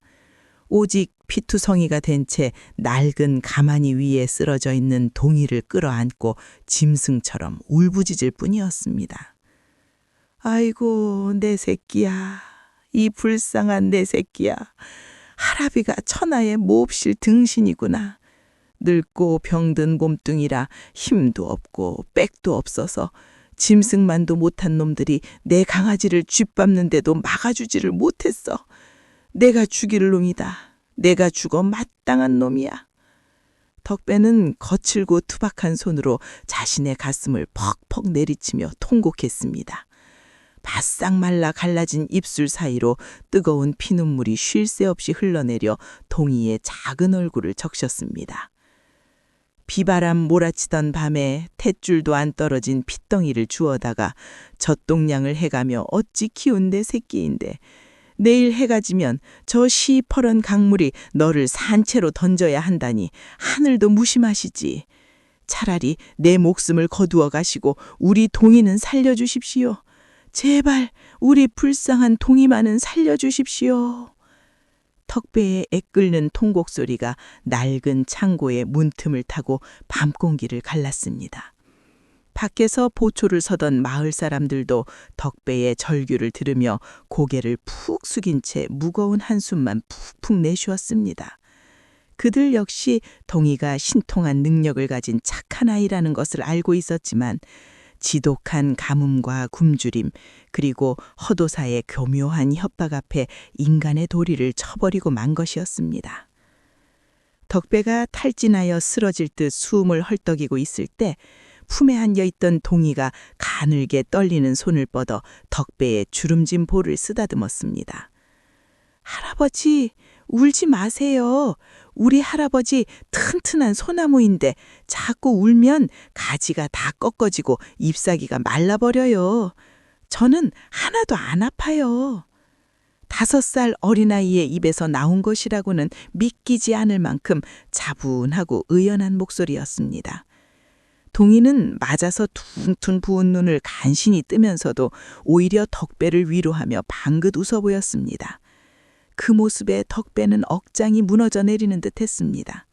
오직 피투성이가 된 채 낡은 가마니 위에 쓰러져 있는 동이를 끌어안고 짐승처럼 울부짖을 뿐이었습니다. 아이고, 내 새끼야. 이 불쌍한 내 새끼야. 할아비가 천하의 몹실 등신이구나. 늙고 병든 몸뚱이라 힘도 없고 빽도 없어서 짐승만도 못한 놈들이 내 강아지를 쥐밟는데도 막아주지를 못했어. 내가 죽일 놈이다. 내가 죽어 마땅한 놈이야. 덕배는 거칠고 투박한 손으로 자신의 가슴을 퍽퍽 내리치며 통곡했습니다. 바싹 말라 갈라진 입술 사이로 뜨거운 피눈물이 쉴 새 없이 흘러내려 동이의 작은 얼굴을 적셨습니다. 비바람 몰아치던 밤에 탯줄도 안 떨어진 핏덩이를 주워다가 젖동량을 해가며 어찌 키운 내 새끼인데 내일 해가 지면 저 시퍼런 강물이 너를 산채로 던져야 한다니 하늘도 무심하시지. 차라리 내 목숨을 거두어 가시고 우리 동이는 살려주십시오. 제발 우리 불쌍한 동이만은 살려주십시오. 덕배의 애끓는 통곡 소리가 낡은 창고의 문틈을 타고 밤공기를 갈랐습니다. 밖에서 보초를 서던 마을 사람들도 덕배의 절규를 들으며 고개를 푹 숙인 채 무거운 한숨만 푹푹 내쉬었습니다. 그들 역시 동이가 신통한 능력을 가진 착한 아이라는 것을 알고 있었지만 지독한 가뭄과 굶주림 그리고 허도사의 교묘한 협박 앞에 인간의 도리를 쳐버리고 만 것이었습니다. 덕배가 탈진하여 쓰러질 듯 숨을 헐떡이고 있을 때 품에 안겨있던 동이가 가늘게 떨리는 손을 뻗어 덕배의 주름진 볼을 쓰다듬었습니다. 할아버지, 울지 마세요. 우리 할아버지 튼튼한 소나무인데 자꾸 울면 가지가 다 꺾어지고 잎사귀가 말라버려요. 저는 하나도 안 아파요. 5살 어린아이의 입에서 나온 것이라고는 믿기지 않을 만큼 차분하고 의연한 목소리였습니다. 동희는 맞아서 퉁퉁 부은 눈을 간신히 뜨면서도 오히려 덕배를 위로하며 방긋 웃어 보였습니다. 그 모습에 덕배는 억장이 무너져 내리는 듯 했습니다.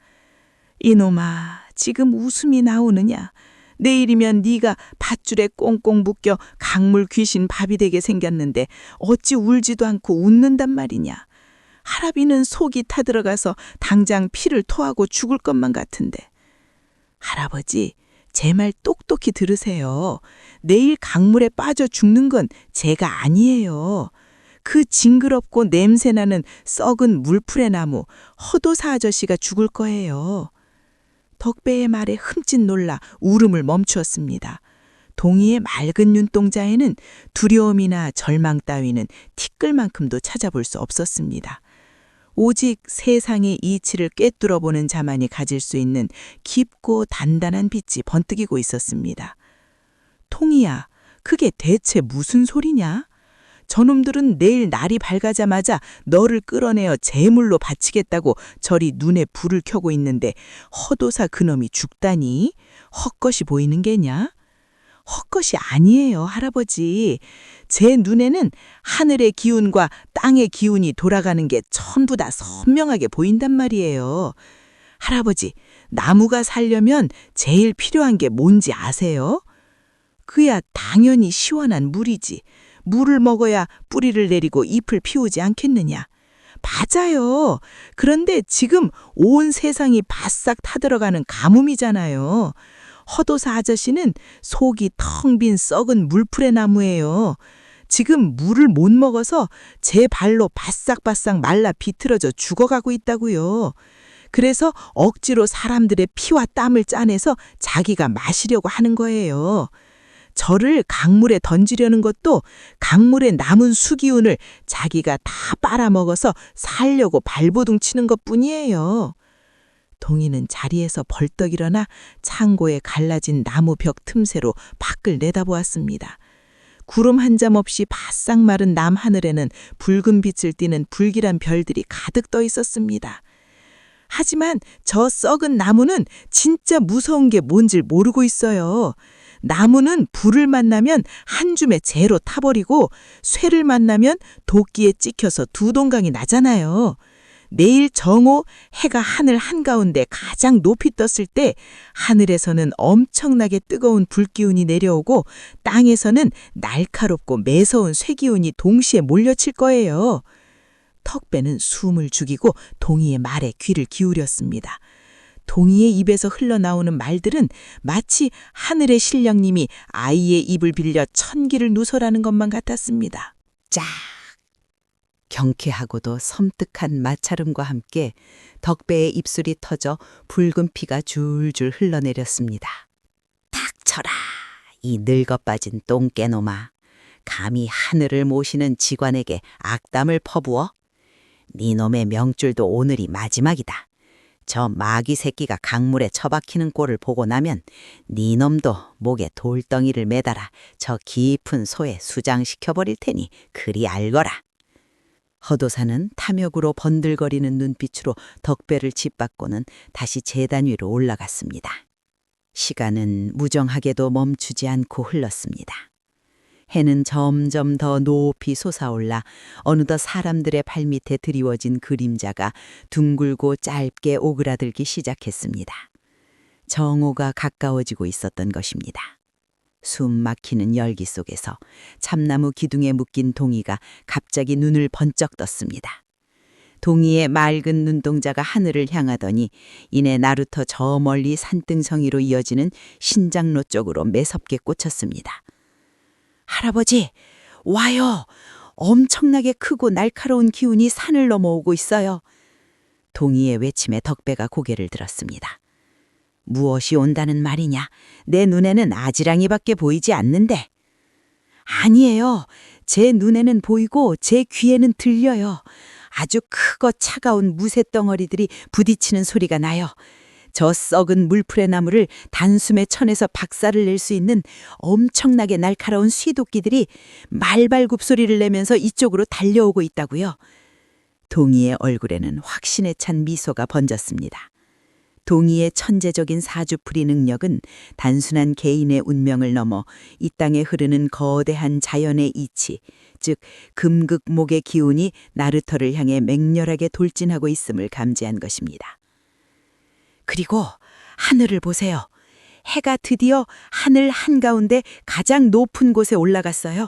이놈아, 지금 웃음이 나오느냐? 내일이면 네가 밧줄에 꽁꽁 묶여 강물 귀신 밥이 되게 생겼는데 어찌 울지도 않고 웃는단 말이냐? 할아비는 속이 타들어가서 당장 피를 토하고 죽을 것만 같은데. 할아버지, 제 말 똑똑히 들으세요. 내일 강물에 빠져 죽는 건 제가 아니에요. 그 징그럽고 냄새나는 썩은 물풀의 나무 허도사 아저씨가 죽을 거예요. 덕배의 말에 흠칫 놀라 울음을 멈추었습니다. 동희의 맑은 눈동자에는 두려움이나 절망 따위는 티끌만큼도 찾아볼 수 없었습니다. 오직 세상의 이치를 꿰뚫어 보는 자만이 가질 수 있는 깊고 단단한 빛이 번뜩이고 있었습니다. 통이야, 그게 대체 무슨 소리냐? 저놈들은 내일 날이 밝아자마자 너를 끌어내어 제물로 바치겠다고 저리 눈에 불을 켜고 있는데 허도사 그놈이 죽다니? 헛것이 보이는 게냐? 헛것이 아니에요, 할아버지. 제 눈에는 하늘의 기운과 땅의 기운이 돌아가는 게 전부 다 선명하게 보인단 말이에요. 할아버지, 나무가 살려면 제일 필요한 게 뭔지 아세요? 그야 당연히 시원한 물이지. 물을 먹어야 뿌리를 내리고 잎을 피우지 않겠느냐. 맞아요. 그런데 지금 온 세상이 바싹 타들어가는 가뭄이잖아요. 허도사 아저씨는 속이 텅 빈 썩은 물풀의 나무예요. 지금 물을 못 먹어서 제 발로 바싹바싹 말라 비틀어져 죽어가고 있다고요. 그래서 억지로 사람들의 피와 땀을 짜내서 자기가 마시려고 하는 거예요. 저를 강물에 던지려는 것도 강물에 남은 수기운을 자기가 다 빨아먹어서 살려고 발버둥 치는 것뿐이에요. 동희는 자리에서 벌떡 일어나 창고에 갈라진 나무 벽 틈새로 밖을 내다보았습니다. 구름 한 점 없이 바싹 마른 남하늘에는 붉은 빛을 띠는 불길한 별들이 가득 떠 있었습니다. 하지만 저 썩은 나무는 진짜 무서운 게 뭔지 모르고 있어요. 나무는 불을 만나면 한 줌에 재로 타버리고 쇠를 만나면 도끼에 찍혀서 두 동강이 나잖아요. 내일 정오 해가 하늘 한가운데 가장 높이 떴을 때 하늘에서는 엄청나게 뜨거운 불기운이 내려오고 땅에서는 날카롭고 매서운 쇠기운이 동시에 몰려칠 거예요. 턱배는 숨을 죽이고 동희의 말에 귀를 기울였습니다. 동희의 입에서 흘러나오는 말들은 마치 하늘의 신령님이 아이의 입을 빌려 천기를 누설하는 것만 같았습니다. 짝! 경쾌하고도 섬뜩한 마찰음과 함께 덕배의 입술이 터져 붉은 피가 줄줄 흘러내렸습니다. 닥쳐라! 이 늙어빠진 똥개놈아. 감히 하늘을 모시는 직관에게 악담을 퍼부어? 네 놈의 명줄도 오늘이 마지막이다. 저 마귀 새끼가 강물에 처박히는 꼴을 보고 나면 네 놈도 목에 돌덩이를 매달아 저 깊은 소에 수장시켜버릴 테니 그리 알거라. 허도사는 탐욕으로 번들거리는 눈빛으로 덕배를 짓밟고는 다시 제단 위로 올라갔습니다. 시간은 무정하게도 멈추지 않고 흘렀습니다. 해는 점점 더 높이 솟아올라 어느덧 사람들의 발밑에 드리워진 그림자가 둥글고 짧게 오그라들기 시작했습니다. 정오가 가까워지고 있었던 것입니다. 숨 막히는 열기 속에서 참나무 기둥에 묶인 동이가 갑자기 눈을 번쩍 떴습니다. 동이의 맑은 눈동자가 하늘을 향하더니 이내 나루터 저 멀리 산등성이로 이어지는 신장로 쪽으로 매섭게 꽂혔습니다. 할아버지, 와요! 엄청나게 크고 날카로운 기운이 산을 넘어오고 있어요. 동이의 외침에 덕배가 고개를 들었습니다. 무엇이 온다는 말이냐? 내 눈에는 아지랑이밖에 보이지 않는데. 아니에요. 제 눈에는 보이고 제 귀에는 들려요. 아주 크고 차가운 무쇠덩어리들이 부딪히는 소리가 나요. 저 썩은 물풀의 나무를 단숨에 쳐내서 박살을 낼 수 있는 엄청나게 날카로운 쇠도끼들이 말발굽 소리를 내면서 이쪽으로 달려오고 있다고요. 동희의 얼굴에는 확신에 찬 미소가 번졌습니다. 동희의 천재적인 사주풀이 능력은 단순한 개인의 운명을 넘어 이 땅에 흐르는 거대한 자연의 이치, 즉 금극목의 기운이 나루터를 향해 맹렬하게 돌진하고 있음을 감지한 것입니다. 그리고 하늘을 보세요. 해가 드디어 하늘 한가운데 가장 높은 곳에 올라갔어요.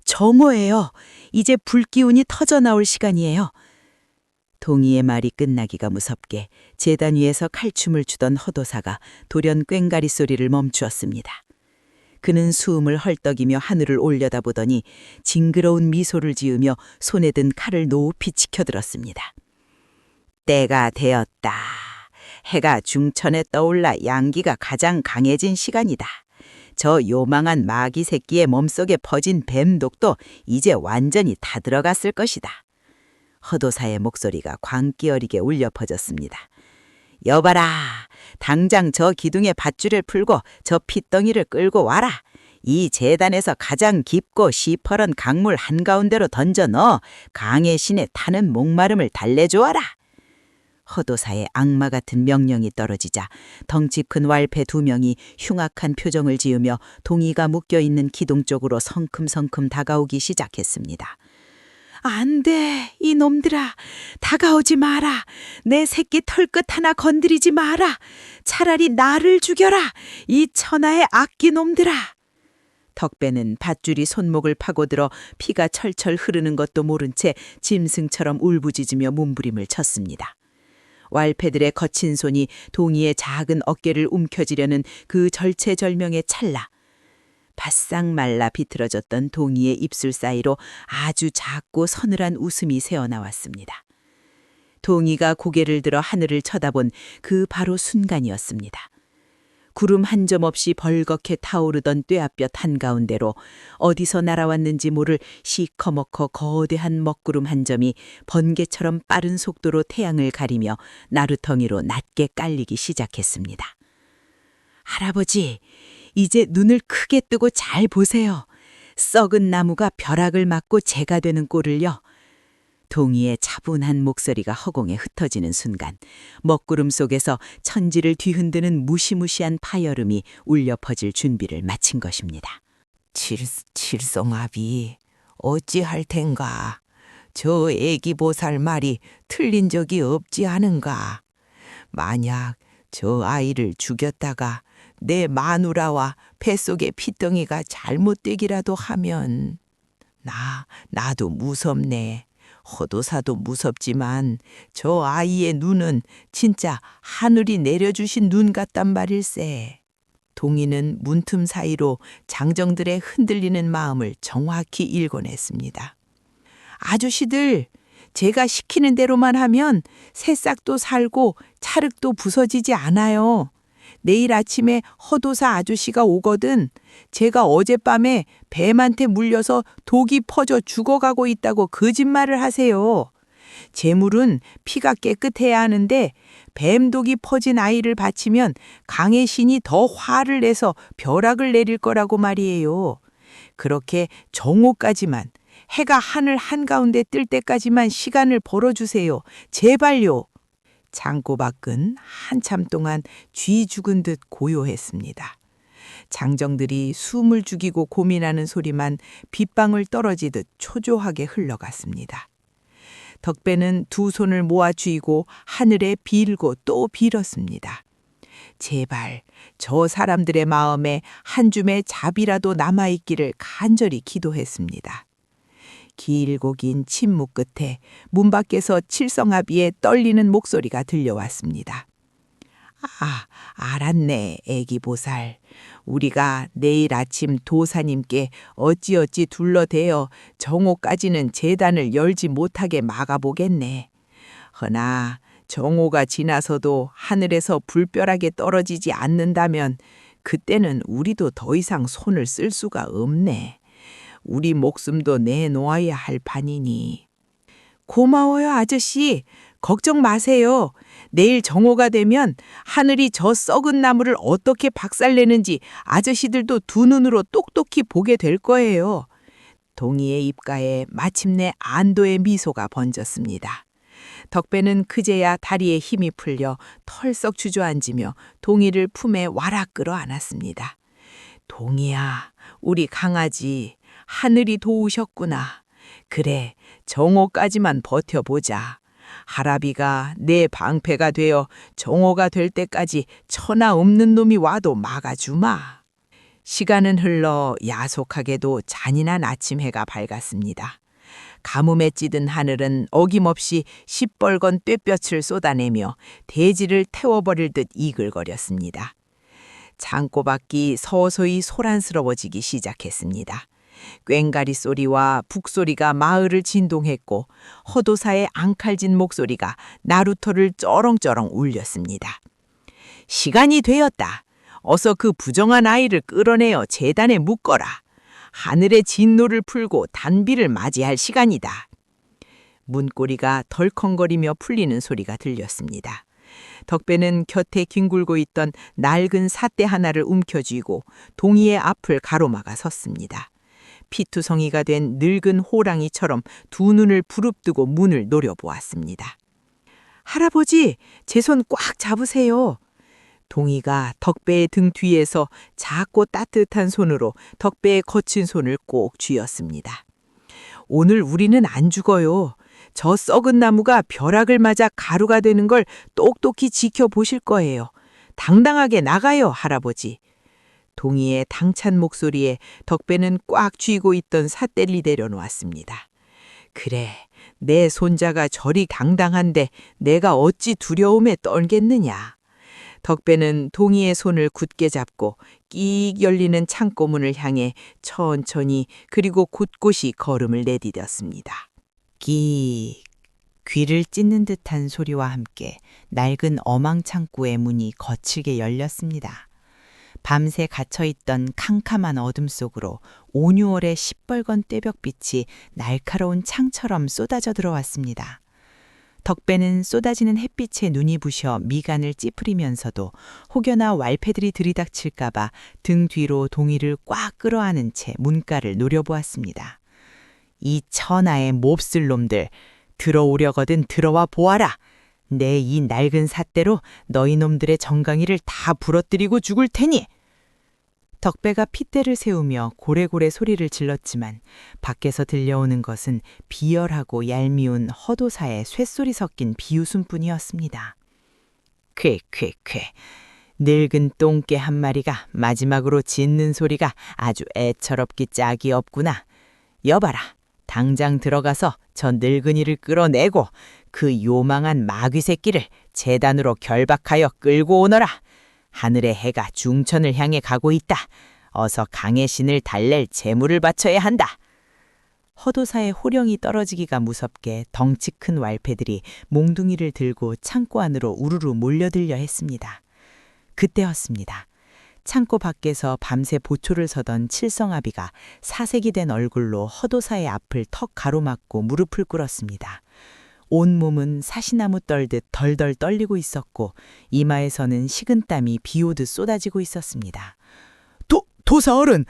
정오예요. 이제 불기운이 터져나올 시간이에요. 동희의 말이 끝나기가 무섭게 제단 위에서 칼춤을 추던 허도사가 돌연 꽹가리 소리를 멈추었습니다. 그는 수음을 헐떡이며 하늘을 올려다보더니 징그러운 미소를 지으며 손에 든 칼을 높이 치켜들었습니다. 때가 되었다. 해가 중천에 떠올라 양기가 가장 강해진 시간이다. 저 요망한 마귀 새끼의 몸속에 퍼진 뱀독도 이제 완전히 다 들어갔을 것이다. 허도사의 목소리가 광기 어리게 울려 퍼졌습니다. 여봐라, 당장 저 기둥에 밧줄을 풀고 저 핏덩이를 끌고 와라. 이 재단에서 가장 깊고 시퍼런 강물 한가운데로 던져 넣어 강의 신에 타는 목마름을 달래주어라. 허도사의 악마 같은 명령이 떨어지자 덩치 큰 왈패 2명이 흉악한 표정을 지으며 동이가 묶여있는 기둥 쪽으로 성큼성큼 다가오기 시작했습니다. 안 돼, 이놈들아. 다가오지 마라. 내 새끼 털끝 하나 건드리지 마라. 차라리 나를 죽여라. 이 천하의 악기놈들아. 덕배는 밧줄이 손목을 파고들어 피가 철철 흐르는 것도 모른 채 짐승처럼 울부짖으며 몸부림을 쳤습니다. 왈패들의 거친 손이 동이의 작은 어깨를 움켜쥐려는 그 절체절명의 찰나. 바싹 말라 비틀어졌던 동이의 입술 사이로 아주 작고 서늘한 웃음이 새어나왔습니다. 동이가 고개를 들어 하늘을 쳐다본 그 바로 순간이었습니다. 구름 한 점 없이 벌겋게 타오르던 뙤약볕 한가운데로 어디서 날아왔는지 모를 시커멓고 거대한 먹구름 한 점이 번개처럼 빠른 속도로 태양을 가리며 나루텅이로 낮게 깔리기 시작했습니다. 할아버지, 이제 눈을 크게 뜨고 잘 보세요. 썩은 나무가 벼락을 맞고 재가 되는 꼴을요. 동이의 차분한 목소리가 허공에 흩어지는 순간 먹구름 속에서 천지를 뒤흔드는 무시무시한 파열음이 울려 퍼질 준비를 마친 것입니다. 칠성아비, 어찌할 텐가. 저 애기보살 말이 틀린 적이 없지 않은가. 만약 저 아이를 죽였다가 내 마누라와 뱃속의 핏덩이가 잘못되기라도 하면 나도 무섭네. 허도사도 무섭지만 저 아이의 눈은 진짜 하늘이 내려주신 눈 같단 말일세. 동이는 문틈 사이로 장정들의 흔들리는 마음을 정확히 읽어냈습니다. 아저씨들, 제가 시키는 대로만 하면 새싹도 살고 찰흙도 부서지지 않아요. 내일 아침에 허도사 아저씨가 오거든 제가 어젯밤에 뱀한테 물려서 독이 퍼져 죽어가고 있다고 거짓말을 하세요. 재물은 피가 깨끗해야 하는데 뱀독이 퍼진 아이를 바치면 강의 신이 더 화를 내서 벼락을 내릴 거라고 말이에요. 그렇게 정오까지만, 해가 하늘 한가운데 뜰 때까지만 시간을 벌어주세요. 제발요. 창고 밖은 한참 동안 쥐 죽은 듯 고요했습니다. 장정들이 숨을 죽이고 고민하는 소리만 빗방울 떨어지듯 초조하게 흘러갔습니다. 덕배는 두 손을 모아 쥐고 하늘에 빌고 또 빌었습니다. 제발 저 사람들의 마음에 한 줌의 잡이라도 남아있기를 간절히 기도했습니다. 길고 긴 침묵 끝에 문 밖에서 칠성아비의 떨리는 목소리가 들려왔습니다. 알았네, 애기 보살. 우리가 내일 아침 도사님께 어찌어찌 둘러대어 정오까지는 제단을 열지 못하게 막아보겠네. 허나 정오가 지나서도 하늘에서 불벼락에 떨어지지 않는다면 그때는 우리도 더 이상 손을 쓸 수가 없네. 우리 목숨도 내놓아야 할 판이니. 고마워요, 아저씨. 걱정 마세요. 내일 정오가 되면 하늘이 저 썩은 나무를 어떻게 박살내는지 아저씨들도 두 눈으로 똑똑히 보게 될 거예요. 동희의 입가에 마침내 안도의 미소가 번졌습니다. 덕배는 그제야 다리에 힘이 풀려 털썩 주저앉으며 동희를 품에 와락 끌어안았습니다. 동희야, 우리 강아지, 하늘이 도우셨구나. 그래, 정오까지만 버텨보자. 할아비가 내 방패가 되어 정오가 될 때까지 천하 없는 놈이 와도 막아주마. 시간은 흘러 야속하게도 잔인한 아침 해가 밝았습니다. 가뭄에 찌든 하늘은 어김없이 시뻘건 뙤볕을 쏟아내며 대지를 태워버릴 듯 이글거렸습니다. 창고 밖이 서서히 소란스러워지기 시작했습니다. 꽹가리 소리와 북소리가 마을을 진동했고 허도사의 앙칼진 목소리가 나루터를 쩌렁쩌렁 울렸습니다. 시간이 되었다. 어서 그 부정한 아이를 끌어내어 재단에 묶어라. 하늘의 진노를 풀고 단비를 맞이할 시간이다. 문고리가 덜컹거리며 풀리는 소리가 들렸습니다. 덕배는 곁에 뒹굴고 있던 낡은 삿대 하나를 움켜쥐고 동희의 앞을 가로막아 섰습니다. 피투성이가 된 늙은 호랑이처럼 두 눈을 부릅뜨고 문을 노려보았습니다. 할아버지, 제 손 꽉 잡으세요. 동희가 덕배의 등 뒤에서 작고 따뜻한 손으로 덕배의 거친 손을 꼭 쥐었습니다. 오늘 우리는 안 죽어요. 저 썩은 나무가 벼락을 맞아 가루가 되는 걸 똑똑히 지켜보실 거예요. 당당하게 나가요, 할아버지. 동희의 당찬 목소리에 덕배는 꽉 쥐고 있던 삿대를 내려놓았습니다. 그래, 내 손자가 저리 당당한데 내가 어찌 두려움에 떨겠느냐. 덕배는 동희의 손을 굳게 잡고 끼익 열리는 창고문을 향해 천천히 그리고 곳곳이 걸음을 내디뎠습니다. 끼익. 귀를 찢는 듯한 소리와 함께 낡은 어망 창고의 문이 거칠게 열렸습니다. 밤새 갇혀있던 캄캄한 어둠 속으로 온유월의 시뻘건 떼벽빛이 날카로운 창처럼 쏟아져 들어왔습니다. 덕배는 쏟아지는 햇빛에 눈이 부셔 미간을 찌푸리면서도 혹여나 왈패들이 들이닥칠까봐 등 뒤로 동희를 꽉 끌어안은 채 문가를 노려보았습니다. 이 천하의 몹쓸 놈들, 들어오려거든 들어와 보아라. 내 이 낡은 삿대로 너희 놈들의 정강이를 다 부러뜨리고 죽을 테니. 덕배가 핏대를 세우며 고래고래 소리를 질렀지만 밖에서 들려오는 것은 비열하고 얄미운 허도사의 쇳소리 섞인 비웃음뿐이었습니다. 쾌쾌쾌. 늙은 똥개 한 마리가 마지막으로 짖는 소리가 아주 애처롭기 짝이 없구나. 여봐라. 당장 들어가서 저 늙은이를 끌어내고 그 요망한 마귀 새끼를 재단으로 결박하여 끌고 오너라. 하늘의 해가 중천을 향해 가고 있다. 어서 강의 신을 달랠 제물을 바쳐야 한다. 허도사의 호령이 떨어지기가 무섭게 덩치 큰 왈패들이 몽둥이를 들고 창고 안으로 우르르 몰려들려 했습니다. 그때였습니다. 창고 밖에서 밤새 보초를 서던 칠성아비가 사색이 된 얼굴로 허도사의 앞을 턱 가로막고 무릎을 꿇었습니다. 온몸은 사시나무 떨듯 덜덜 떨리고 있었고 이마에서는 식은땀이 비오듯 쏟아지고 있었습니다. 도사어른,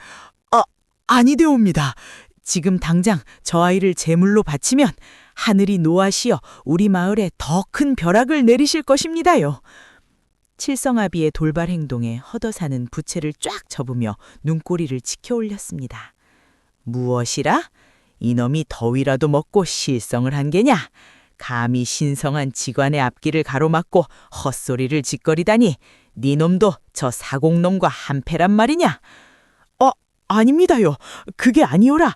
아니되옵니다. 지금 당장 저 아이를 제물로 바치면 하늘이 노하시어 우리 마을에 더 큰 벼락을 내리실 것입니다요. 칠성아비의 돌발 행동에 허더사는 부채를 쫙 접으며 눈꼬리를 치켜 올렸습니다. 무엇이라? 이놈이 더위라도 먹고 실성을 한 게냐? 감히 신성한 직관의 앞길을 가로막고 헛소리를 짓거리다니 네 놈도 저 사공놈과 한패란 말이냐? 아닙니다요. 그게 아니오라.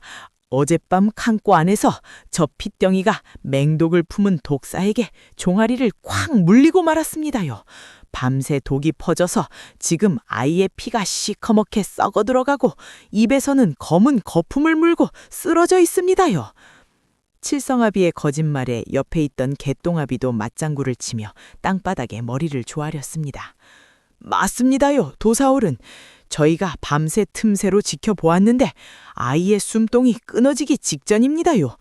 어젯밤 칸고 안에서 저 핏덩이가 맹독을 품은 독사에게 종아리를 콱 물리고 말았습니다요. 밤새 독이 퍼져서 지금 아이의 피가 시커멓게 썩어 들어가고 입에서는 검은 거품을 물고 쓰러져 있습니다요. 칠성아비의 거짓말에 옆에 있던 개똥아비도 맞장구를 치며 땅바닥에 머리를 조아렸습니다. 맞습니다요, 도사어른. 저희가 밤새 틈새로 지켜보았는데 아이의 숨통이 끊어지기 직전입니다요.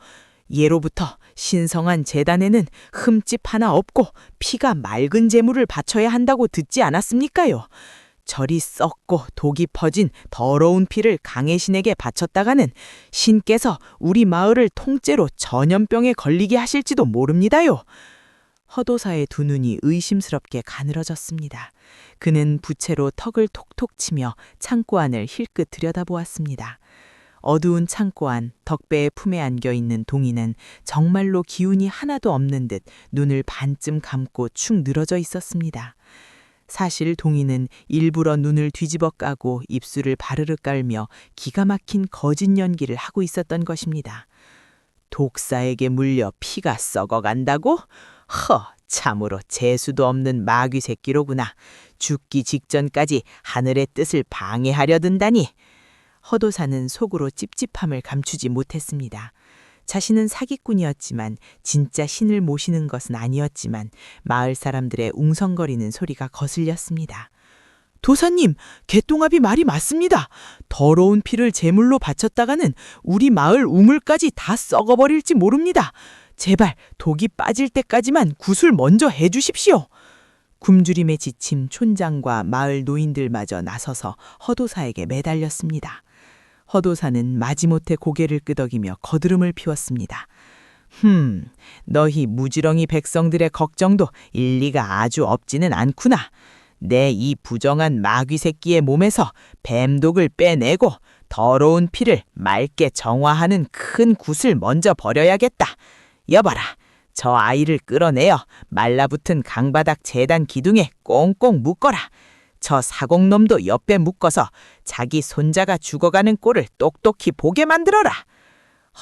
예로부터 신성한 제단에는 흠집 하나 없고 피가 맑은 제물을 바쳐야 한다고 듣지 않았습니까요? 절이 썩고 독이 퍼진 더러운 피를 강의 신에게 바쳤다가는 신께서 우리 마을을 통째로 전염병에 걸리게 하실지도 모릅니다요. 허도사의 두 눈이 의심스럽게 가늘어졌습니다. 그는 부채로 턱을 톡톡 치며 창고 안을 힐끗 들여다보았습니다. 어두운 창고 안 덕배의 품에 안겨있는 동이는 정말로 기운이 하나도 없는 듯 눈을 반쯤 감고 축 늘어져 있었습니다. 사실 동이는 일부러 눈을 뒤집어 까고 입술을 바르르 깔며 기가 막힌 거짓 연기를 하고 있었던 것입니다. 독사에게 물려 피가 썩어간다고? 참으로 재수도 없는 마귀 새끼로구나. 죽기 직전까지 하늘의 뜻을 방해하려 든다니. 허도사는 속으로 찝찝함을 감추지 못했습니다. 자신은 사기꾼이었지만 진짜 신을 모시는 것은 아니었지만 마을 사람들의 웅성거리는 소리가 거슬렸습니다. 도사님, 개똥아비 말이 맞습니다. 더러운 피를 제물로 바쳤다가는 우리 마을 우물까지 다 썩어버릴지 모릅니다. 제발 독이 빠질 때까지만 굿을 먼저 해주십시오. 굶주림에 지친 촌장과 마을 노인들마저 나서서 허도사에게 매달렸습니다. 허도사는 마지못해 고개를 끄덕이며 거드름을 피웠습니다. 너희 무지렁이 백성들의 걱정도 일리가 아주 없지는 않구나. 내 이 부정한 마귀 새끼의 몸에서 뱀독을 빼내고 더러운 피를 맑게 정화하는 큰 굿을 먼저 버려야겠다. 여봐라, 저 아이를 끌어내어 말라붙은 강바닥 재단 기둥에 꽁꽁 묶어라. 저 사공놈도 옆에 묶어서 자기 손자가 죽어가는 꼴을 똑똑히 보게 만들어라.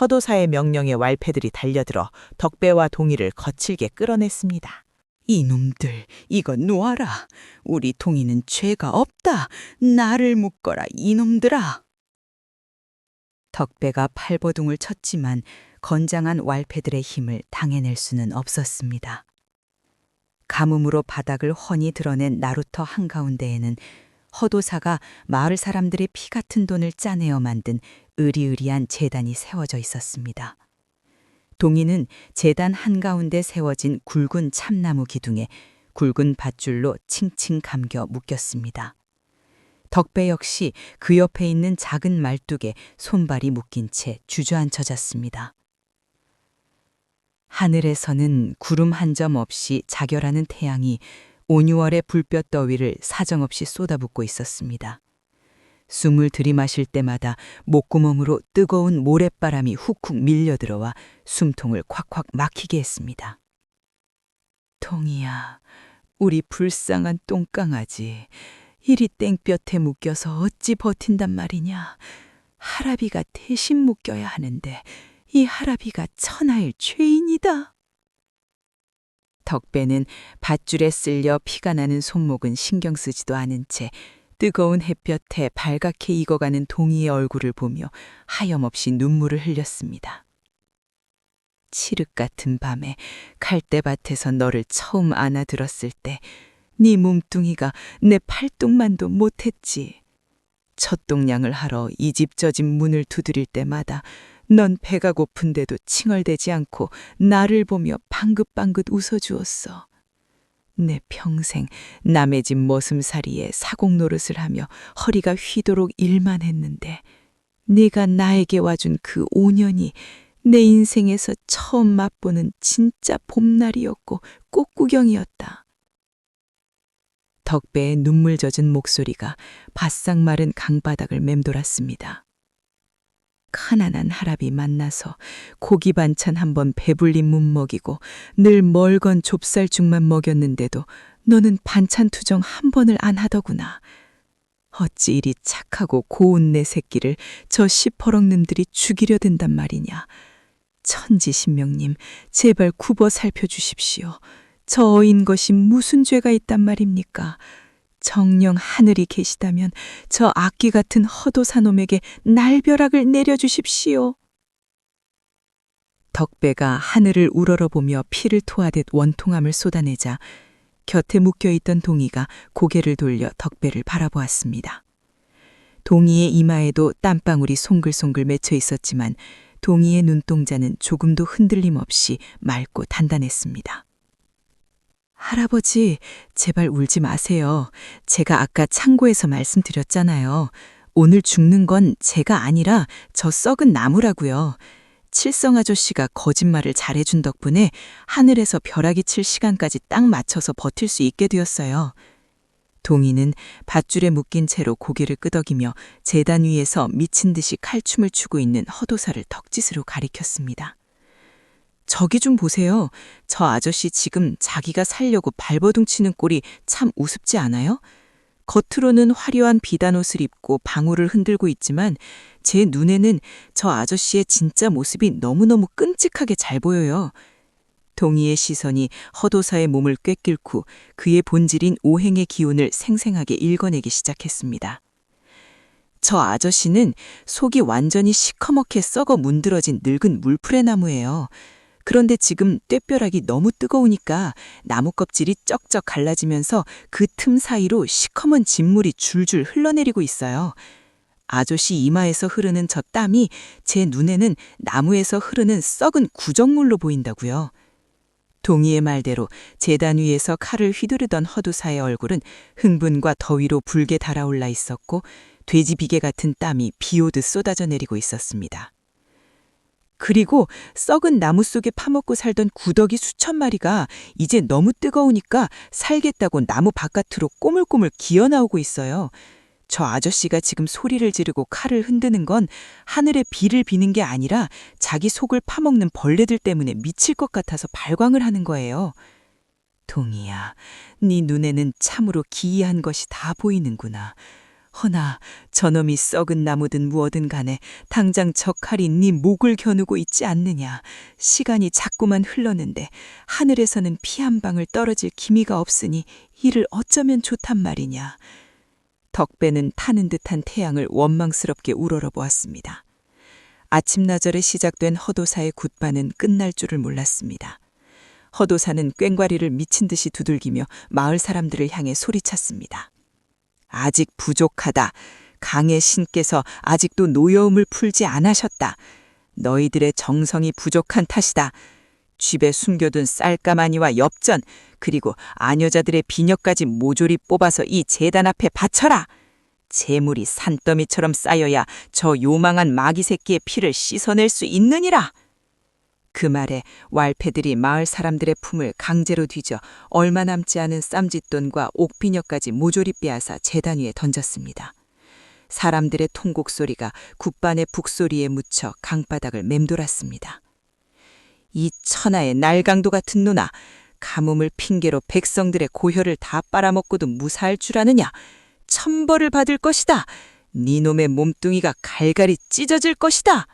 허도사의 명령에 왈패들이 달려들어 덕배와 동이를 거칠게 끌어냈습니다. 이놈들, 이거 놓아라. 우리 동이는 죄가 없다. 나를 묶어라, 이놈들아. 덕배가 팔보둥을 쳤지만 건장한 왈패들의 힘을 당해낼 수는 없었습니다. 가뭄으로 바닥을 훤히 드러낸 나루터 한가운데에는 허도사가 마을 사람들의 피 같은 돈을 짜내어 만든 으리으리한 제단이 세워져 있었습니다. 동이는 제단 한가운데 세워진 굵은 참나무 기둥에 굵은 밧줄로 칭칭 감겨 묶였습니다. 덕배 역시 그 옆에 있는 작은 말뚝에 손발이 묶인 채 주저앉혀졌습니다. 하늘에서는 구름 한 점 없이 자결하는 태양이 온유월의 불볕 더위를 사정없이 쏟아붓고 있었습니다. 숨을 들이마실 때마다 목구멍으로 뜨거운 모래바람이 훅훅 밀려들어와 숨통을 콱콱 막히게 했습니다. 동이야, 우리 불쌍한 똥강아지. 이리 땡볕에 묶여서 어찌 버틴단 말이냐. 할아비가 대신 묶여야 하는데 이 할아비가 천하의 죄인이다. 덕배는 밧줄에 쓸려 피가 나는 손목은 신경 쓰지도 않은 채 뜨거운 햇볕에 발갛게 익어가는 동이의 얼굴을 보며 하염없이 눈물을 흘렸습니다. 칠흑 같은 밤에 갈대밭에서 너를 처음 안아들었을 때 네 몸뚱이가 내 팔뚝만도 못했지. 첫동냥을 하러 이 집 저 집 문을 두드릴 때마다 넌 배가 고픈데도 칭얼대지 않고 나를 보며 방긋방긋 웃어주었어. 내 평생 남의 집 머슴살이에 사공 노릇을 하며 허리가 휘도록 일만 했는데 네가 나에게 와준 그 5년이 내 인생에서 처음 맛보는 진짜 봄날이었고 꽃구경이었다. 덕배의 눈물 젖은 목소리가 바싹 마른 강바닥을 맴돌았습니다. 가난한 할아비 만나서 고기 반찬 한번 배불리 못 먹이고 늘 멀건 좁쌀죽만 먹였는데도 너는 반찬 투정 한 번을 안 하더구나. 어찌 이리 착하고 고운 내 새끼를 저 시퍼럭님들이 죽이려 든단 말이냐. 천지신명님, 제발 굽어 살펴주십시오. 저 어인 것이 무슨 죄가 있단 말입니까? 정녕 하늘이 계시다면 저 악귀 같은 허도사놈에게 날벼락을 내려주십시오. 덕배가 하늘을 우러러보며 피를 토하듯 원통함을 쏟아내자 곁에 묶여있던 동이가 고개를 돌려 덕배를 바라보았습니다. 동이의 이마에도 땀방울이 송글송글 맺혀 있었지만 동희의 눈동자는 조금도 흔들림 없이 맑고 단단했습니다. 할아버지, 제발 울지 마세요. 제가 아까 창고에서 말씀드렸잖아요. 오늘 죽는 건 제가 아니라 저 썩은 나무라고요. 칠성 아저씨가 거짓말을 잘해준 덕분에 하늘에서 벼락이 칠 시간까지 딱 맞춰서 버틸 수 있게 되었어요. 동희는 밧줄에 묶인 채로 고개를 끄덕이며 제단 위에서 미친 듯이 칼춤을 추고 있는 허도사를 덕짓으로 가리켰습니다. 저기 좀 보세요. 저 아저씨 지금 자기가 살려고 발버둥 치는 꼴이 참 우습지 않아요? 겉으로는 화려한 비단 옷을 입고 방울을 흔들고 있지만 제 눈에는 저 아저씨의 진짜 모습이 너무너무 끔찍하게 잘 보여요. 동희의 시선이 허도사의 몸을 꿰뚫고 그의 본질인 오행의 기운을 생생하게 읽어내기 시작했습니다. 저 아저씨는 속이 완전히 시커멓게 썩어 문드러진 늙은 물풀의 나무예요. 그런데 지금 뙤벼락이 너무 뜨거우니까 나무 껍질이 쩍쩍 갈라지면서 그 틈 사이로 시커먼 진물이 줄줄 흘러내리고 있어요. 아저씨 이마에서 흐르는 저 땀이 제 눈에는 나무에서 흐르는 썩은 구정물로 보인다고요. 동희의 말대로 제단 위에서 칼을 휘두르던 허두사의 얼굴은 흥분과 더위로 붉게 달아올라 있었고 돼지 비계 같은 땀이 비오듯 쏟아져 내리고 있었습니다. 그리고 썩은 나무 속에 파먹고 살던 구더기 수천 마리가 이제 너무 뜨거우니까 살겠다고 나무 바깥으로 꼬물꼬물 기어나오고 있어요. 저 아저씨가 지금 소리를 지르고 칼을 흔드는 건 하늘에 비를 비는 게 아니라 자기 속을 파먹는 벌레들 때문에 미칠 것 같아서 발광을 하는 거예요. 동희야, 네 눈에는 참으로 기이한 것이 다 보이는구나. 허나 저놈이 썩은 나무든 무엇든 간에 당장 저 칼이 네 목을 겨누고 있지 않느냐. 시간이 자꾸만 흘렀는데 하늘에서는 피 한 방울 떨어질 기미가 없으니 이를 어쩌면 좋단 말이냐. 덕배는 타는 듯한 태양을 원망스럽게 우러러보았습니다. 아침나절에 시작된 허도사의 굿반은 끝날 줄을 몰랐습니다. 허도사는 꽹과리를 미친 듯이 두들기며 마을 사람들을 향해 소리쳤습니다. 아직 부족하다. 강의 신께서 아직도 노여움을 풀지 않으셨다. 너희들의 정성이 부족한 탓이다. 쥐에 숨겨둔 쌀가마니와 엽전 그리고 아녀자들의 비녀까지 모조리 뽑아서 이 제단 앞에 바쳐라. 재물이 산더미처럼 쌓여야 저 요망한 마귀 새끼의 피를 씻어낼 수 있느니라. 그 말에 왈패들이 마을 사람들의 품을 강제로 뒤져 얼마 남지 않은 쌈짓돈과 옥비녀까지 모조리 빼앗아 제단 위에 던졌습니다. 사람들의 통곡 소리가 굿반의 북소리에 묻혀 강바닥을 맴돌았습니다. 이 천하의 날강도 같은 노나, 가뭄을 핑계로 백성들의 고혈을 다 빨아먹고도 무사할 줄 아느냐. 천벌을 받을 것이다. 네 놈의 몸뚱이가 갈갈이 찢어질 것이다.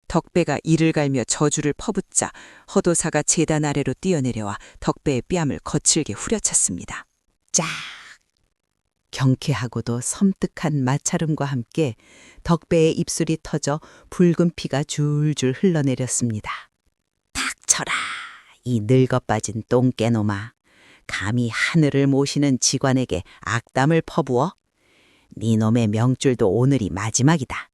덕배가 이를 갈며 저주를 퍼붓자 허도사가 제단 아래로 뛰어내려와 덕배의 뺨을 거칠게 후려쳤습니다. 짝! 경쾌하고도 섬뜩한 마찰음과 함께 덕배의 입술이 터져 붉은 피가 줄줄 흘러내렸습니다. 닥쳐라! 이 늙어빠진 똥개놈아. 감히 하늘을 모시는 직관에게 악담을 퍼부어? 네 놈의 명줄도 오늘이 마지막이다.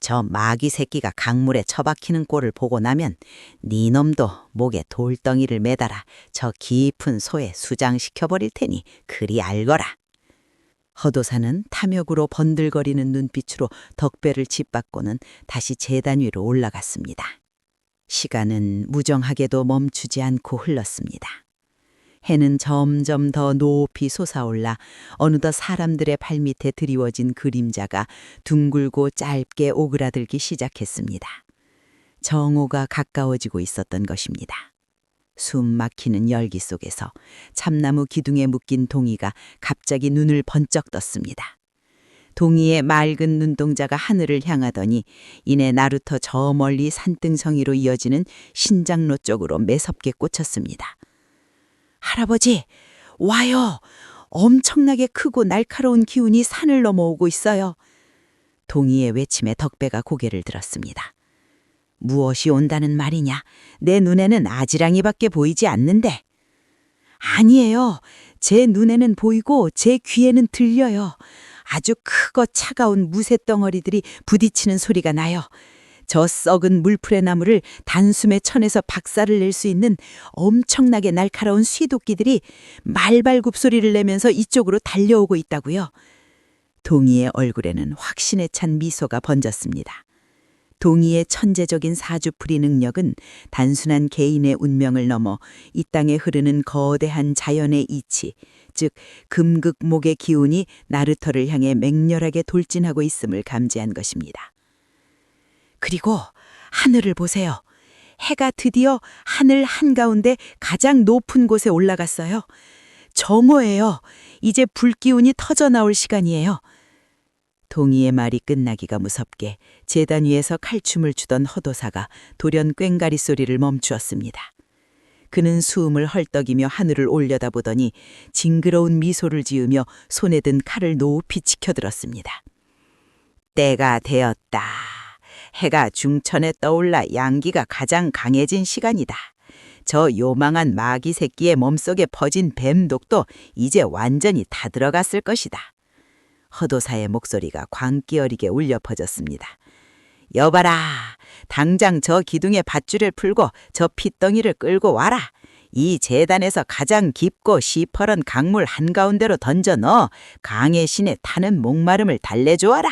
저 마귀 새끼가 강물에 처박히는 꼴을 보고 나면 네 놈도 목에 돌덩이를 매달아 저 깊은 소에 수장시켜버릴 테니 그리 알거라. 허도사는 탐욕으로 번들거리는 눈빛으로 덕배를 짓밟고는 다시 제단 위로 올라갔습니다. 시간은 무정하게도 멈추지 않고 흘렀습니다. 해는 점점 더 높이 솟아올라 어느덧 사람들의 발밑에 드리워진 그림자가 둥글고 짧게 오그라들기 시작했습니다. 정오가 가까워지고 있었던 것입니다. 숨 막히는 열기 속에서 참나무 기둥에 묶인 동이가 갑자기 눈을 번쩍 떴습니다. 동이의 맑은 눈동자가 하늘을 향하더니 이내 나루터 저 멀리 산등성이로 이어지는 신장로 쪽으로 매섭게 꽂혔습니다. 할아버지, 와요! 엄청나게 크고 날카로운 기운이 산을 넘어오고 있어요. 동이의 외침에 덕배가 고개를 들었습니다. 무엇이 온다는 말이냐? 내 눈에는 아지랑이밖에 보이지 않는데. 아니에요. 제 눈에는 보이고 제 귀에는 들려요. 아주 크고 차가운 무쇠덩어리들이 부딪히는 소리가 나요. 저 썩은 물풀의 나무를 단숨에 쳐내서 박살을 낼 수 있는 엄청나게 날카로운 쇠도끼들이 말발굽 소리를 내면서 이쪽으로 달려오고 있다고요. 동희의 얼굴에는 확신에 찬 미소가 번졌습니다. 동희의 천재적인 사주풀이 능력은 단순한 개인의 운명을 넘어 이 땅에 흐르는 거대한 자연의 이치, 즉 금극목의 기운이 나루터를 향해 맹렬하게 돌진하고 있음을 감지한 것입니다. 그리고 하늘을 보세요. 해가 드디어 하늘 한가운데 가장 높은 곳에 올라갔어요. 정오예요. 이제 불기운이 터져 나올 시간이에요. 동희의 말이 끝나기가 무섭게 제단 위에서 칼춤을 추던 허도사가 돌연 꽹가리 소리를 멈추었습니다. 그는 수음을 헐떡이며 하늘을 올려다보더니 징그러운 미소를 지으며 손에 든 칼을 높이 치켜들었습니다. 때가 되었다. 해가 중천에 떠올라 양기가 가장 강해진 시간이다. 저 요망한 마귀 새끼의 몸속에 퍼진 뱀독도 이제 완전히 다 들어갔을 것이다. 허도사의 목소리가 광기 어리게 울려 퍼졌습니다. 여봐라, 당장 저 기둥에 밧줄을 풀고 저 핏덩이를 끌고 와라. 이 재단에서 가장 깊고 시퍼런 강물 한가운데로 던져 넣어 강의 신에 타는 목마름을 달래주어라.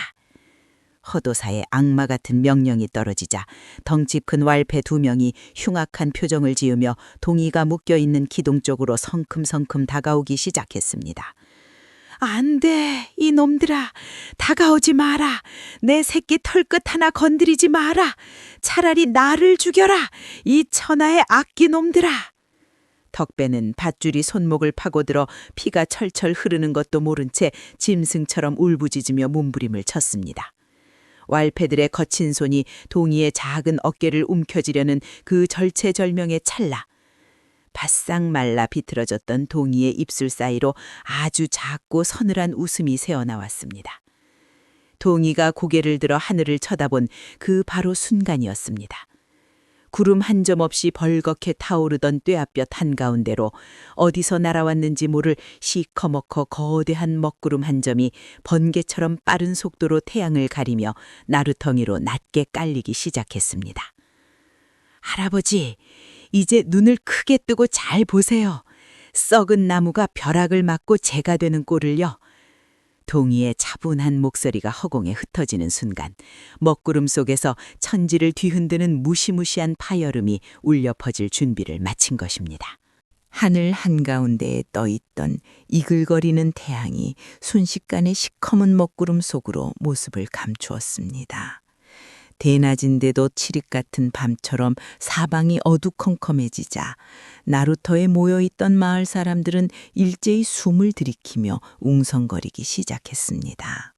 허도사의 악마 같은 명령이 떨어지자 덩치 큰 왈패 2명이 흉악한 표정을 지으며 동희가 묶여있는 기둥 쪽으로 성큼성큼 다가오기 시작했습니다. 안 돼, 이놈들아. 다가오지 마라. 내 새끼 털끝 하나 건드리지 마라. 차라리 나를 죽여라. 이 천하의 악기 놈들아. 덕배는 밧줄이 손목을 파고들어 피가 철철 흐르는 것도 모른 채 짐승처럼 울부짖으며 몸부림을 쳤습니다. 왈패들의 거친 손이 동희의 작은 어깨를 움켜쥐려는 그 절체절명의 찰나. 바싹 말라 비틀어졌던 동희의 입술 사이로 아주 작고 서늘한 웃음이 새어나왔습니다. 동희가 고개를 들어 하늘을 쳐다본 그 바로 순간이었습니다. 구름 한 점 없이 벌겋게 타오르던 뙤앞볕 한가운데로 어디서 날아왔는지 모를 시커멓고 거대한 먹구름 한 점이 번개처럼 빠른 속도로 태양을 가리며 나루텅이로 낮게 깔리기 시작했습니다. 할아버지, 이제 눈을 크게 뜨고 잘 보세요. 썩은 나무가 벼락을 맞고 재가 되는 꼴을요. 동희의 차분한 목소리가 허공에 흩어지는 순간 먹구름 속에서 천지를 뒤흔드는 무시무시한 파열음이 울려 퍼질 준비를 마친 것입니다. 하늘 한가운데에 떠있던 이글거리는 태양이 순식간에 시커먼 먹구름 속으로 모습을 감추었습니다. 대낮인데도 칠흑 같은 밤처럼 사방이 어두컴컴해지자 나루터에 모여있던 마을 사람들은 일제히 숨을 들이키며 웅성거리기 시작했습니다.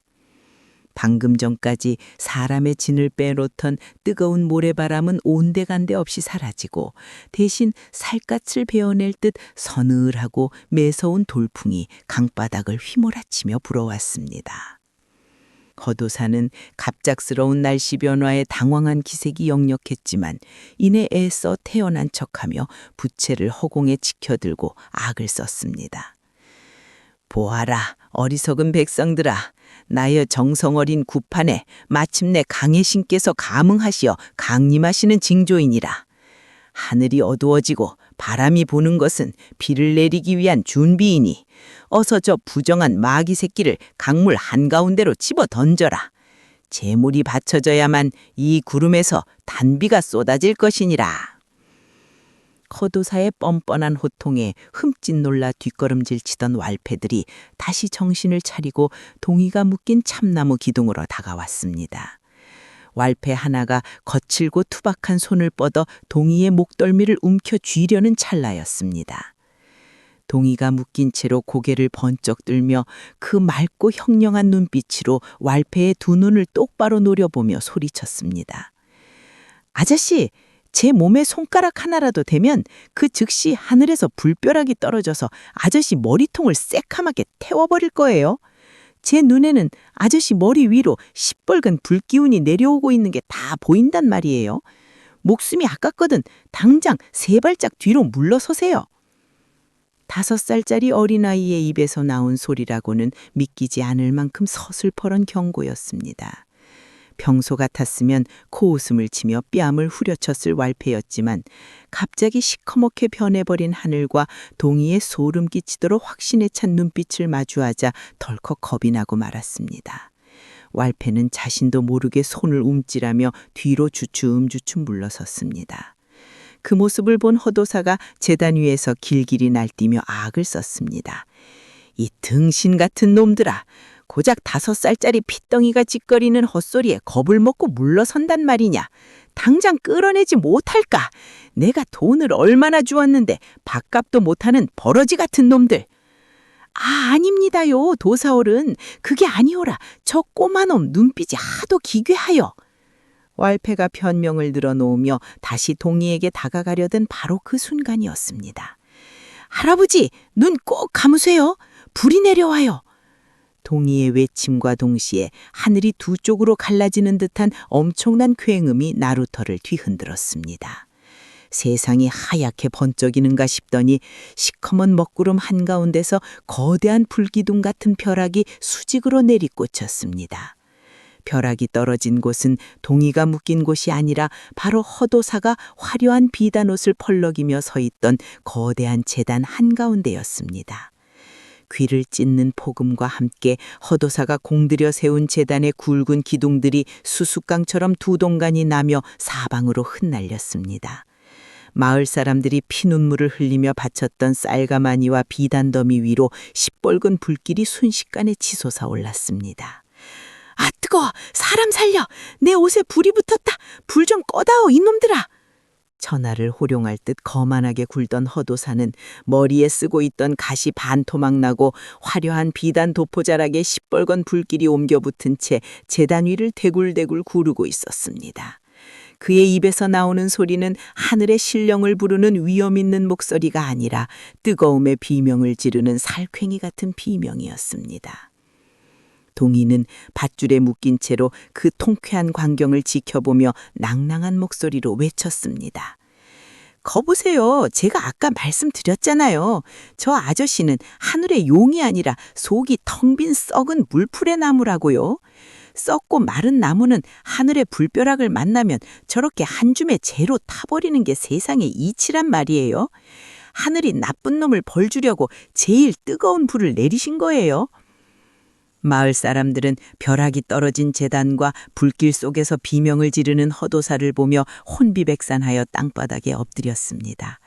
방금 전까지 사람의 진을 빼놓던 뜨거운 모래바람은 온데간데 없이 사라지고 대신 살갗을 베어낼 듯 서늘하고 매서운 돌풍이 강바닥을 휘몰아치며 불어왔습니다. 허도사는 갑작스러운 날씨 변화에 당황한 기색이 역력했지만 이내 애써 태어난 척하며 부채를 허공에 치켜들고 악을 썼습니다. 보아라, 어리석은 백성들아. 나여 정성어린 구판에 마침내 강의 신께서 감응하시어 강림하시는 징조이니라. 하늘이 어두워지고 바람이 부는 것은 비를 내리기 위한 준비이니 어서 저 부정한 마귀 새끼를 강물 한가운데로 집어 던져라. 재물이 받쳐져야만 이 구름에서 단비가 쏟아질 것이니라. 허도사의 뻔뻔한 호통에 흠칫 놀라 뒷걸음질 치던 왈패들이 다시 정신을 차리고 동희가 묶인 참나무 기둥으로 다가왔습니다. 왈패 하나가 거칠고 투박한 손을 뻗어 동희의 목덜미를 움켜쥐려는 찰나였습니다. 동희가 묶인 채로 고개를 번쩍 들며 그 맑고 형령한 눈빛으로 왈패의 두 눈을 똑바로 노려보며 소리쳤습니다. 아저씨, 제 몸에 손가락 하나라도 대면 그 즉시 하늘에서 불벼락이 떨어져서 아저씨 머리통을 새카맣게 태워버릴 거예요. 제 눈에는 아저씨 머리 위로 시뻘건 불기운이 내려오고 있는 게 다 보인단 말이에요. 목숨이 아깝거든 당장 3발짝 뒤로 물러서세요. 5살짜리 어린아이의 입에서 나온 소리라고는 믿기지 않을 만큼 서슬퍼런 경고였습니다. 평소 같았으면 코웃음을 치며 뺨을 후려쳤을 왈패였지만 갑자기 시커멓게 변해버린 하늘과 동희의 소름 끼치도록 확신에 찬 눈빛을 마주하자 덜컥 겁이 나고 말았습니다. 왈패는 자신도 모르게 손을 움찔하며 뒤로 주춤주춤 물러섰습니다. 그 모습을 본 허도사가 제단 위에서 길길이 날뛰며 악을 썼습니다. 이 등신 같은 놈들아, 고작 5살짜리 핏덩이가 짓거리는 헛소리에 겁을 먹고 물러선단 말이냐. 당장 끌어내지 못할까? 내가 돈을 얼마나 주었는데 밥값도 못하는 버러지 같은 놈들. 아닙니다요, 도사어른. 그게 아니오라. 저 꼬마놈 눈빛이 하도 기괴하여. 왈패가 변명을 늘어놓으며 다시 동희에게 다가가려던 바로 그 순간이었습니다. 할아버지, 눈 꼭 감으세요. 불이 내려와요. 동희의 외침과 동시에 하늘이 두 쪽으로 갈라지는 듯한 엄청난 굉음이 나루터를 뒤흔들었습니다. 세상이 하얗게 번쩍이는가 싶더니 시커먼 먹구름 한가운데서 거대한 불기둥 같은 벼락이 수직으로 내리꽂혔습니다. 벼락이 떨어진 곳은 동희가 묶인 곳이 아니라 바로 허도사가 화려한 비단옷을 펄럭이며 서 있던 거대한 제단 한가운데였습니다. 귀를 찢는 폭음과 함께 허도사가 공들여 세운 제단의 굵은 기둥들이 수수깡처럼 두 동간이 나며 사방으로 흩날렸습니다. 마을 사람들이 피눈물을 흘리며 바쳤던 쌀가마니와 비단더미 위로 시뻘건 불길이 순식간에 치솟아 올랐습니다. 아, 뜨거워! 사람 살려! 내 옷에 불이 붙었다! 불 좀 꺼다오, 이놈들아! 천하를 호령할 듯 거만하게 굴던 허도사는 머리에 쓰고 있던 갓이 반토막 나고 화려한 비단 도포자락에 시뻘건 불길이 옮겨붙은 채 제단 위를 대굴대굴 구르고 있었습니다. 그의 입에서 나오는 소리는 하늘의 신령을 부르는 위엄 있는 목소리가 아니라 뜨거움의 비명을 지르는 살쾡이 같은 비명이었습니다. 동희는 밧줄에 묶인 채로 그 통쾌한 광경을 지켜보며 낭낭한 목소리로 외쳤습니다. 거보세요. 제가 아까 말씀드렸잖아요. 저 아저씨는 하늘의 용이 아니라 속이 텅 빈 썩은 물풀의 나무라고요. 썩고 마른 나무는 하늘의 불벼락을 만나면 저렇게 한 줌에 재로 타버리는 게 세상의 이치란 말이에요. 하늘이 나쁜 놈을 벌 주려고 제일 뜨거운 불을 내리신 거예요. 마을 사람들은 벼락이 떨어진 제단과 불길 속에서 비명을 지르는 허도사를 보며 혼비백산하여 땅바닥에 엎드렸습니다.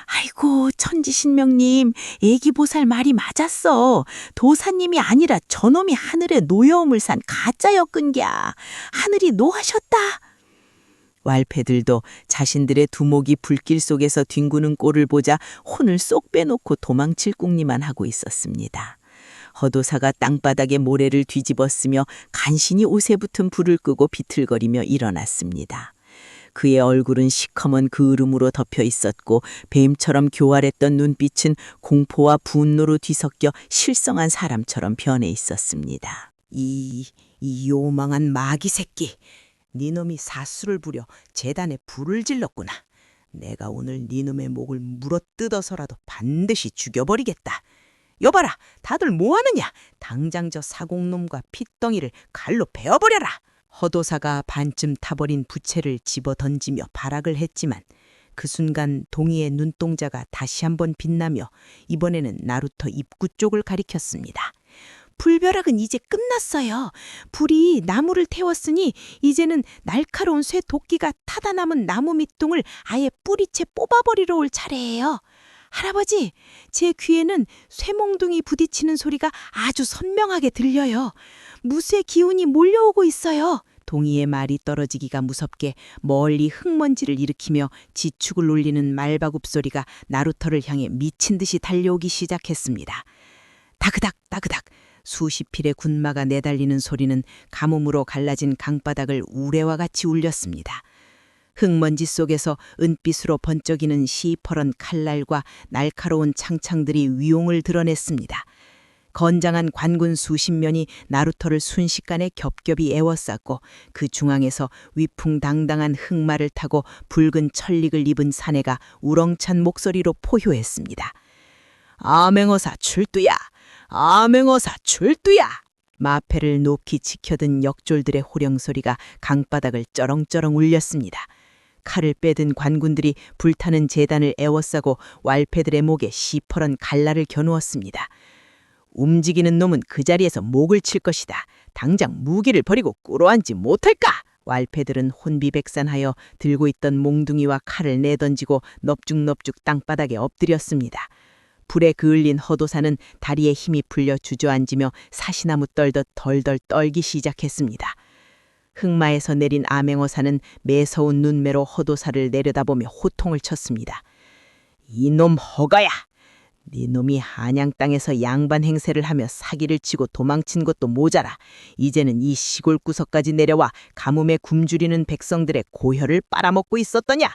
아이고, 천지신명님, 애기보살 말이 맞았어. 도사님이 아니라 저놈이 하늘에 노여움을 산 가짜 엮은랴. 하늘이 노하셨다. 왈패들도 자신들의 두목이 불길 속에서 뒹구는 꼴을 보자 혼을 쏙 빼놓고 도망칠 궁리만 하고 있었습니다. 허도사가 땅바닥에 모래를 뒤집었으며 간신히 옷에 붙은 불을 끄고 비틀거리며 일어났습니다. 그의 얼굴은 시커먼 그을음으로 덮여 있었고 뱀처럼 교활했던 눈빛은 공포와 분노로 뒤섞여 실성한 사람처럼 변해 있었습니다. 이 요망한 마귀 새끼, 니놈이 사수를 부려 제단에 불을 질렀구나. 내가 오늘 니놈의 목을 물어뜯어서라도 반드시 죽여버리겠다. 여봐라, 다들 뭐하느냐? 당장 저 사공놈과 핏덩이를 칼로 베어버려라. 허도사가 반쯤 타버린 부채를 집어던지며 발악을 했지만 그 순간 동희의 눈동자가 다시 한번 빛나며 이번에는 나루터 입구 쪽을 가리켰습니다. 불벼락은 이제 끝났어요. 불이 나무를 태웠으니 이제는 날카로운 쇠 도끼가 타다 남은 나무 밑동을 아예 뿌리채 뽑아버리러 올 차례예요. 할아버지, 제 귀에는 쇠몽둥이 부딪히는 소리가 아주 선명하게 들려요. 무쇠 기운이 몰려오고 있어요. 동희의 말이 떨어지기가 무섭게 멀리 흙먼지를 일으키며 지축을 울리는 말바굽 소리가 나루터를 향해 미친 듯이 달려오기 시작했습니다. 다그닥 다그닥 수십 필의 군마가 내달리는 소리는 가뭄으로 갈라진 강바닥을 우레와 같이 울렸습니다. 흙먼지 속에서 은빛으로 번쩍이는 시퍼런 칼날과 날카로운 창창들이 위용을 드러냈습니다. 건장한 관군 수십 면이 나루터를 순식간에 겹겹이 에워쌌고 그 중앙에서 위풍당당한 흑마를 타고 붉은 천릭을 입은 사내가 우렁찬 목소리로 포효했습니다. 아맹어사 출두야! 아맹어사 출두야! 마패를 높이 지켜든 역졸들의 호령소리가 강바닥을 쩌렁쩌렁 울렸습니다. 칼을 빼든 관군들이 불타는 제단을 에워싸고 왈패들의 목에 시퍼런 갈라를 겨누었습니다. 움직이는 놈은 그 자리에서 목을 칠 것이다. 당장 무기를 버리고 꿇어앉지 못할까? 왈패들은 혼비백산하여 들고 있던 몽둥이와 칼을 내던지고 넙죽넙죽 땅바닥에 엎드렸습니다. 불에 그을린 허도사는 다리에 힘이 풀려 주저앉으며 사시나무 떨듯 덜덜 떨기 시작했습니다. 흑마에서 내린 암행어사는 매서운 눈매로 허도사를 내려다보며 호통을 쳤습니다. 이놈 허가야! 네 놈이 한양 땅에서 양반 행세를 하며 사기를 치고 도망친 것도 모자라 이제는 이 시골 구석까지 내려와 가뭄에 굶주리는 백성들의 고혈을 빨아먹고 있었더냐?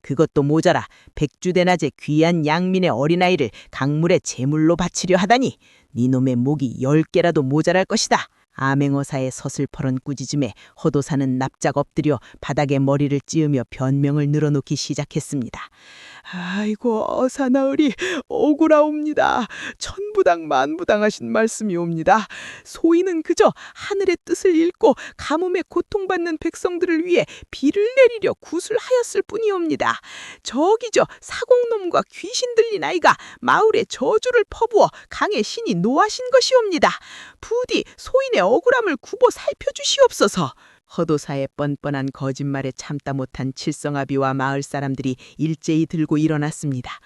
그것도 모자라 백주대낮에 귀한 양민의 어린아이를 강물에 제물로 바치려 하다니 네 놈의 목이 10개라도 모자랄 것이다. 암행어사의 서슬퍼런 꾸짖음에 허도사는 납작 엎드려 바닥에 머리를 찌으며 변명을 늘어놓기 시작했습니다. 아이고 어사나으리 억울하옵니다. 천부당 만부당하신 말씀이옵니다. 소인은 그저 하늘의 뜻을 읽고 가뭄에 고통받는 백성들을 위해 비를 내리려 구슬하였을 뿐이옵니다. 저기 저 사공놈과 귀신 들린 아이가 마을에 저주를 퍼부어 강에 신이 노하신 것이옵니다. 부디 소인의 억울함을 굽어 살펴주시옵소서. 허도사의 뻔뻔한 거짓말에 참다 못한 칠성아비와 마을 사람들이 일제히 들고 일어났습니다.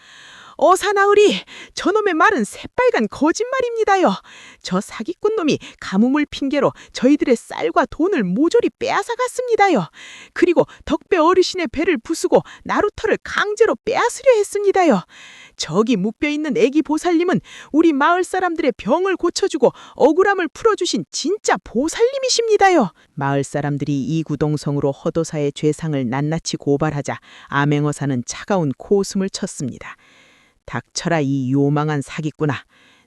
어사나으리 저놈의 말은 새빨간 거짓말입니다요. 저 사기꾼 놈이 가뭄을 핑계로 저희들의 쌀과 돈을 모조리 빼앗아 갔습니다요. 그리고 덕배 어르신의 배를 부수고 나루터를 강제로 빼앗으려 했습니다요. 저기 묵혀있는 애기 보살님은 우리 마을 사람들의 병을 고쳐주고 억울함을 풀어주신 진짜 보살님이십니다요. 마을 사람들이 이구동성으로 허도사의 죄상을 낱낱이 고발하자 암행어사는 차가운 코웃음을 쳤습니다. 닥쳐라 이 요망한 사기꾼아.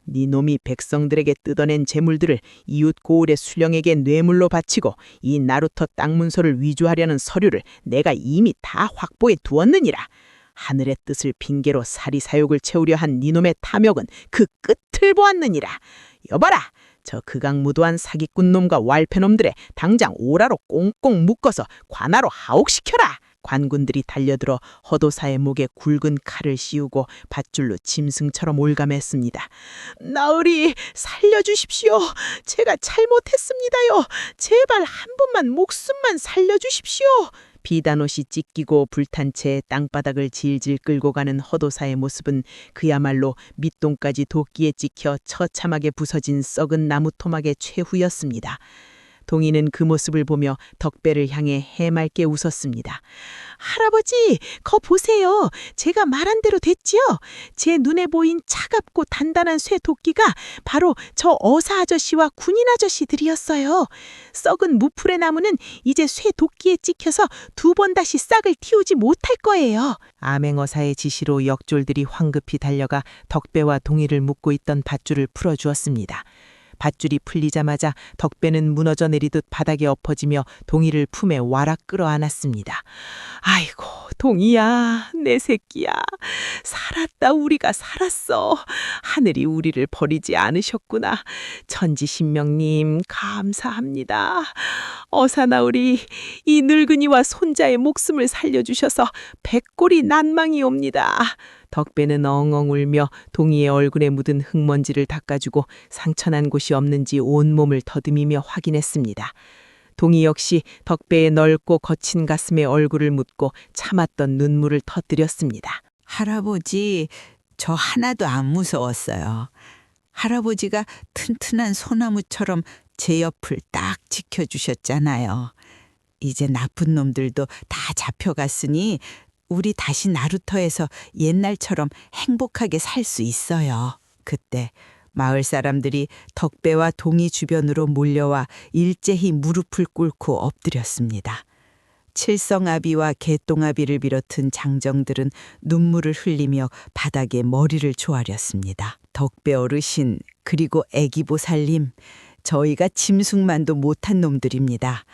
네 놈이 백성들에게 뜯어낸 재물들을 이웃 고을의 수령에게 뇌물로 바치고 이 나루터 땅 문서를 위조하려는 서류를 내가 이미 다 확보해 두었느니라. 하늘의 뜻을 핑계로 사리사욕을 채우려 한 니놈의 탐욕은 그 끝을 보았느니라. 여봐라, 저 극악무도한 사기꾼놈과 왈패놈들의 당장 오라로 꽁꽁 묶어서 관아로 하옥시켜라. 관군들이 달려들어 허도사의 목에 굵은 칼을 씌우고 밧줄로 짐승처럼 올감했습니다. 나으리 살려주십시오. 제가 잘못했습니다요. 제발 한 번만 목숨만 살려주십시오. 비단옷이 찢기고 불탄 채 땅바닥을 질질 끌고 가는 허도사의 모습은 그야말로 밑동까지 도끼에 찍혀 처참하게 부서진 썩은 나무 토막의 최후였습니다. 동이는 그 모습을 보며 덕배를 향해 해맑게 웃었습니다. 할아버지, 거 보세요. 제가 말한 대로 됐지요? 제 눈에 보인 차갑고 단단한 쇠 도끼가 바로 저 어사 아저씨와 군인 아저씨들이었어요. 썩은 무풀의 나무는 이제 쇠 도끼에 찍혀서 2번 다시 싹을 틔우지 못할 거예요. 암행어사의 지시로 역졸들이 황급히 달려가 덕배와 동이를 묶고 있던 밧줄을 풀어주었습니다. 밧줄이 풀리자마자 덕배는 무너져 내리듯 바닥에 엎어지며 동이를 품에 와락 끌어안았습니다. 아이고, 동이야, 내 새끼야. 살았다, 우리가 살았어. 하늘이 우리를 버리지 않으셨구나. 천지신명님, 감사합니다. 어사나으리, 이 늙은이와 손자의 목숨을 살려주셔서 백골이 난망이옵니다. 덕배는 엉엉 울며 동이의 얼굴에 묻은 흙먼지를 닦아주고 상처난 곳이 없는지 온몸을 더듬이며 확인했습니다. 동이 역시 덕배의 넓고 거친 가슴에 얼굴을 묻고 참았던 눈물을 터뜨렸습니다. 할아버지, 저 하나도 안 무서웠어요. 할아버지가 튼튼한 소나무처럼 제 옆을 딱 지켜주셨잖아요. 이제 나쁜 놈들도 다 잡혀갔으니 우리 다시 나루터에서 옛날처럼 행복하게 살 수 있어요. 그때 마을 사람들이 덕배와 동이 주변으로 몰려와 일제히 무릎을 꿇고 엎드렸습니다. 칠성아비와 개똥아비를 비롯한 장정들은 눈물을 흘리며 바닥에 머리를 조아렸습니다. 덕배 어르신 그리고 애기보살님, 저희가 짐승만도 못한 놈들입니다.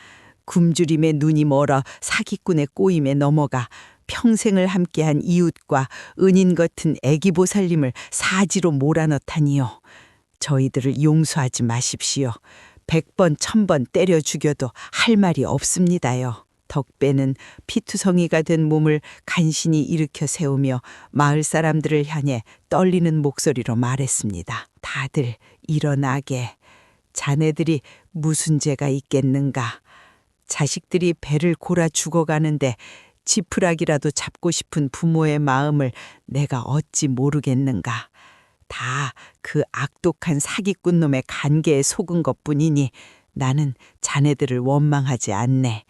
굶주림에 눈이 멀어 사기꾼의 꼬임에 넘어가 평생을 함께한 이웃과 은인 같은 애기보살님을 사지로 몰아넣다니요. 저희들을 용서하지 마십시오. 100번, 1000번 때려 죽여도 할 말이 없습니다요. 덕배는 피투성이가 된 몸을 간신히 일으켜 세우며 마을 사람들을 향해 떨리는 목소리로 말했습니다. 다들 일어나게. 자네들이 무슨 죄가 있겠는가. 자식들이 배를 골아 죽어가는데 지푸라기라도 잡고 싶은 부모의 마음을 내가 어찌 모르겠는가. 다 그 악독한 사기꾼 놈의 간계에 속은 것뿐이니 나는 자네들을 원망하지 않네.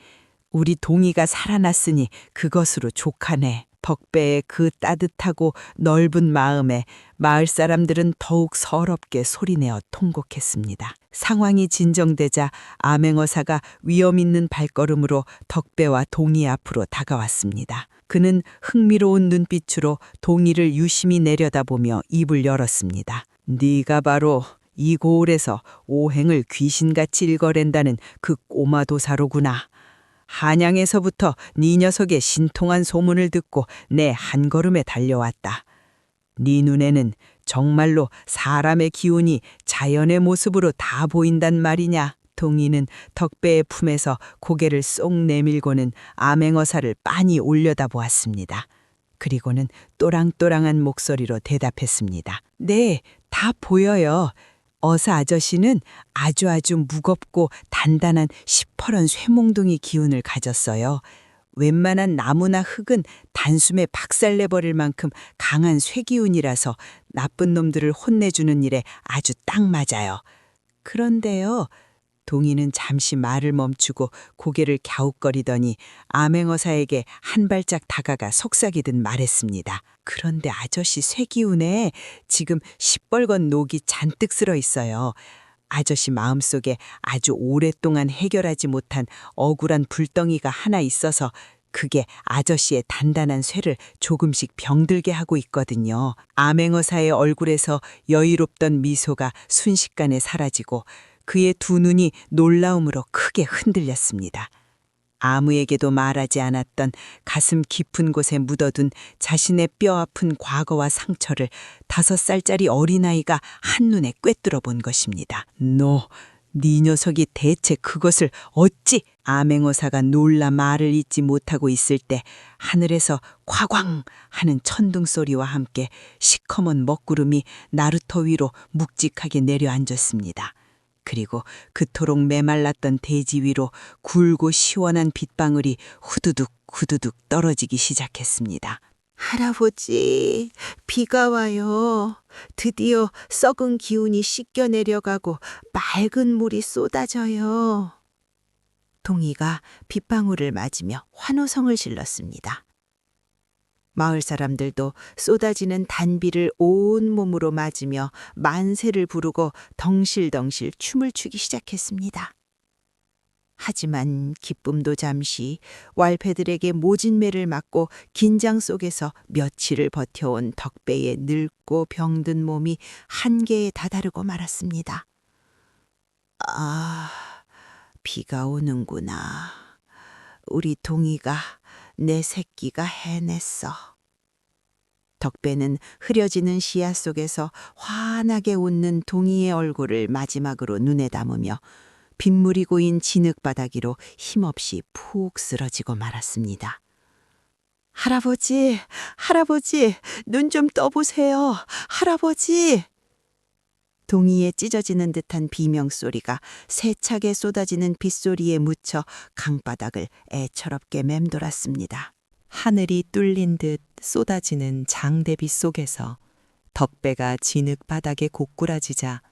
우리 동이가 살아났으니 그것으로 족하네. 덕배의 그 따뜻하고 넓은 마음에 마을 사람들은 더욱 서럽게 소리내어 통곡했습니다. 상황이 진정되자 암행어사가 위험 있는 발걸음으로 덕배와 동이 앞으로 다가왔습니다. 그는 흥미로운 눈빛으로 동이를 유심히 내려다보며 입을 열었습니다. 네가 바로 이 고을에서 오행을 귀신같이 일거랜다는 그 꼬마 도사로구나. 한양에서부터 네 녀석의 신통한 소문을 듣고 내 한 걸음에 달려왔다. 네 눈에는 정말로 사람의 기운이 자연의 모습으로 다 보인단 말이냐. 동이는 덕배의 품에서 고개를 쏙 내밀고는 암행어사를 빤히 올려다보았습니다. 그리고는 또랑또랑한 목소리로 대답했습니다. 네, 다 보여요. 어사 아저씨는 아주 무겁고 단단한 시퍼런 쇠몽둥이 기운을 가졌어요. 웬만한 나무나 흙은 단숨에 박살내버릴 만큼 강한 쇠기운이라서 나쁜 놈들을 혼내주는 일에 아주 딱 맞아요. 그런데요, 동이는 잠시 말을 멈추고 고개를 갸웃거리더니 암행어사에게 한 발짝 다가가 속삭이듯 말했습니다. 그런데 아저씨 쇠기운에 지금 시뻘건 녹이 잔뜩 쓸어 있어요. 아저씨 마음속에 아주 오랫동안 해결하지 못한 억울한 불덩이가 하나 있어서 그게 아저씨의 단단한 쇠를 조금씩 병들게 하고 있거든요. 암행어사의 얼굴에서 여유롭던 미소가 순식간에 사라지고 그의 두 눈이 놀라움으로 크게 흔들렸습니다. 아무에게도 말하지 않았던 가슴 깊은 곳에 묻어둔 자신의 뼈아픈 과거와 상처를 5살짜리 어린아이가 한눈에 꿰뚫어 본 것입니다. 네 녀석이 대체 그것을 어찌? 암행어사가 놀라 말을 잇지 못하고 있을 때 하늘에서 kwa광 하는 천둥 소리와 함께 시커먼 먹구름이 나루터 위로 묵직하게 내려앉았습니다. 그리고 그토록 메말랐던 대지 위로 굵고 시원한 빗방울이 후두둑 떨어지기 시작했습니다. 할아버지, 비가 와요. 드디어 썩은 기운이 씻겨 내려가고 맑은 물이 쏟아져요. 동이가 빗방울을 맞으며 환호성을 질렀습니다. 마을 사람들도 쏟아지는 단비를 온 몸으로 맞으며 만세를 부르고 덩실덩실 춤을 추기 시작했습니다. 하지만 기쁨도 잠시, 왈패들에게 모진매를 맞고 긴장 속에서 며칠을 버텨온 덕배의 늙고 병든 몸이 한계에 다다르고 말았습니다. 아, 비가 오는구나. 우리 동이가, 내 새끼가 해냈어. 덕배는 흐려지는 시야 속에서 환하게 웃는 동이의 얼굴을 마지막으로 눈에 담으며 빗물이 고인 진흙바닥위로 힘없이 푹 쓰러지고 말았습니다. 할아버지, 눈 좀 떠보세요. 할아버지! 동이의 찢어지는 듯한 비명소리가 세차게 쏟아지는 빗소리에 묻혀 강바닥을 애처롭게 맴돌았습니다. 하늘이 뚫린 듯 쏟아지는 장대비 속에서 덕배가 진흙 바닥에 고꾸라지자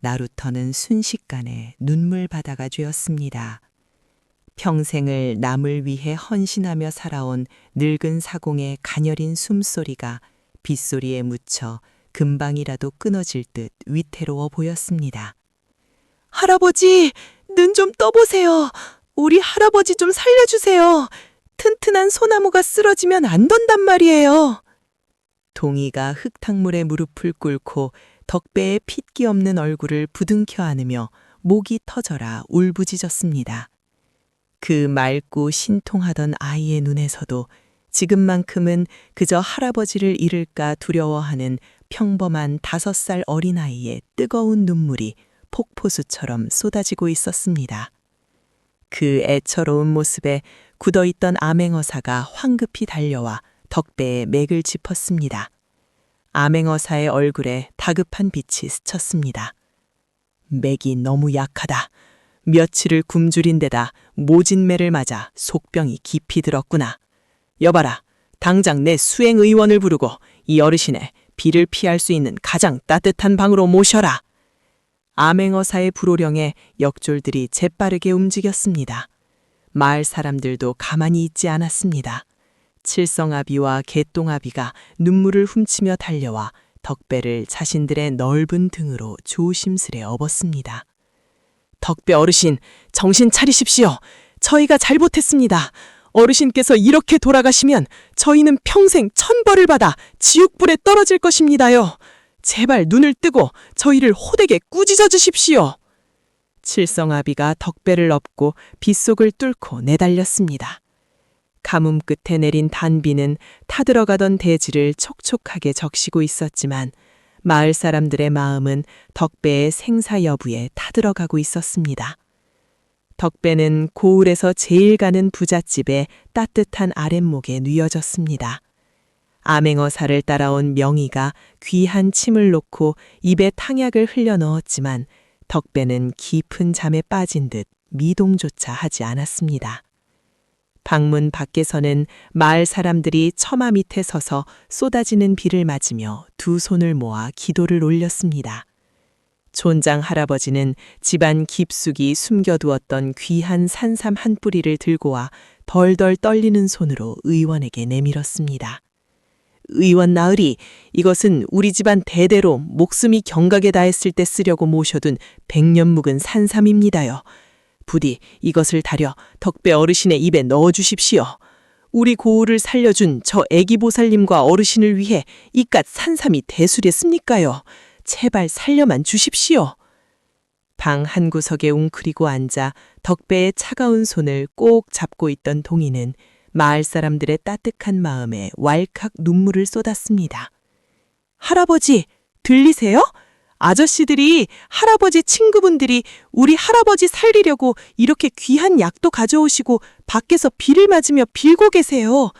나루터는 순식간에 눈물바다가 되었습니다. 평생을 남을 위해 헌신하며 살아온 늙은 사공의 가녀린 숨소리가 빗소리에 묻혀 금방이라도 끊어질 듯 위태로워 보였습니다. 할아버지, 눈 좀 떠보세요. 우리 할아버지 좀 살려주세요. 튼튼한 소나무가 쓰러지면 안 된단 말이에요. 동이가 흙탕물에 무릎을 꿇고 덕배의 핏기 없는 얼굴을 부둥켜 안으며 목이 터져라 울부짖었습니다. 그 맑고 신통하던 아이의 눈에서도 지금만큼은 그저 할아버지를 잃을까 두려워하는 평범한 5살 어린아이의 뜨거운 눈물이 폭포수처럼 쏟아지고 있었습니다. 그 애처로운 모습에 굳어있던 암행어사가 황급히 달려와 덕배의 맥을 짚었습니다. 암행어사의 얼굴에 다급한 빛이 스쳤습니다. 맥이 너무 약하다. 며칠을 굶주린 데다 모진매를 맞아 속병이 깊이 들었구나. 여봐라, 당장 내 수행의원을 부르고 이 어르신의 비를 피할 수 있는 가장 따뜻한 방으로 모셔라. 암행어사의 불호령에 역졸들이 재빠르게 움직였습니다. 마을 사람들도 가만히 있지 않았습니다. 칠성아비와 개똥아비가 눈물을 훔치며 달려와 덕배를 자신들의 넓은 등으로 조심스레 업었습니다. 덕배 어르신, 정신 차리십시오. 저희가 잘못했습니다. 어르신께서 이렇게 돌아가시면 저희는 평생 천벌을 받아 지옥불에 떨어질 것입니다요. 제발 눈을 뜨고 저희를 호되게 꾸짖어 주십시오. 칠성아비가 덕배를 업고 빗속을 뚫고 내달렸습니다. 가뭄 끝에 내린 단비는 타들어가던 대지를 촉촉하게 적시고 있었지만 마을 사람들의 마음은 덕배의 생사 여부에 타들어가고 있었습니다. 덕배는 고을에서 제일 가는 부잣집의 따뜻한 아랫목에 뉘어졌습니다. 암행어사를 따라온 명희가 귀한 침을 놓고 입에 탕약을 흘려 넣었지만 덕배는 깊은 잠에 빠진 듯 미동조차 하지 않았습니다. 방문 밖에서는 마을 사람들이 처마 밑에 서서 쏟아지는 비를 맞으며 두 손을 모아 기도를 올렸습니다. 촌장 할아버지는 집안 깊숙이 숨겨두었던 귀한 산삼 한 뿌리를 들고 와 덜덜 떨리는 손으로 의원에게 내밀었습니다. 의원 나으리, 이것은 우리 집안 대대로 목숨이 경각에 닿았을 때 쓰려고 모셔둔 100년 묵은 산삼입니다요. 부디 이것을 다려 덕배 어르신의 입에 넣어주십시오. 우리 고을을 살려준 저 애기보살님과 어르신을 위해 이깟 산삼이 대수랬습니까요? 제발 살려만 주십시오. 방 한 구석에 웅크리고 앉아 덕배의 차가운 손을 꼭 잡고 있던 동이는 마을 사람들의 따뜻한 마음에 왈칵 눈물을 쏟았습니다. 할아버지, 들리세요? 아저씨들이, 할아버지 친구분들이 우리 할아버지 살리려고 이렇게 귀한 약도 가져오시고 밖에서 비를 맞으며 빌고 계세요.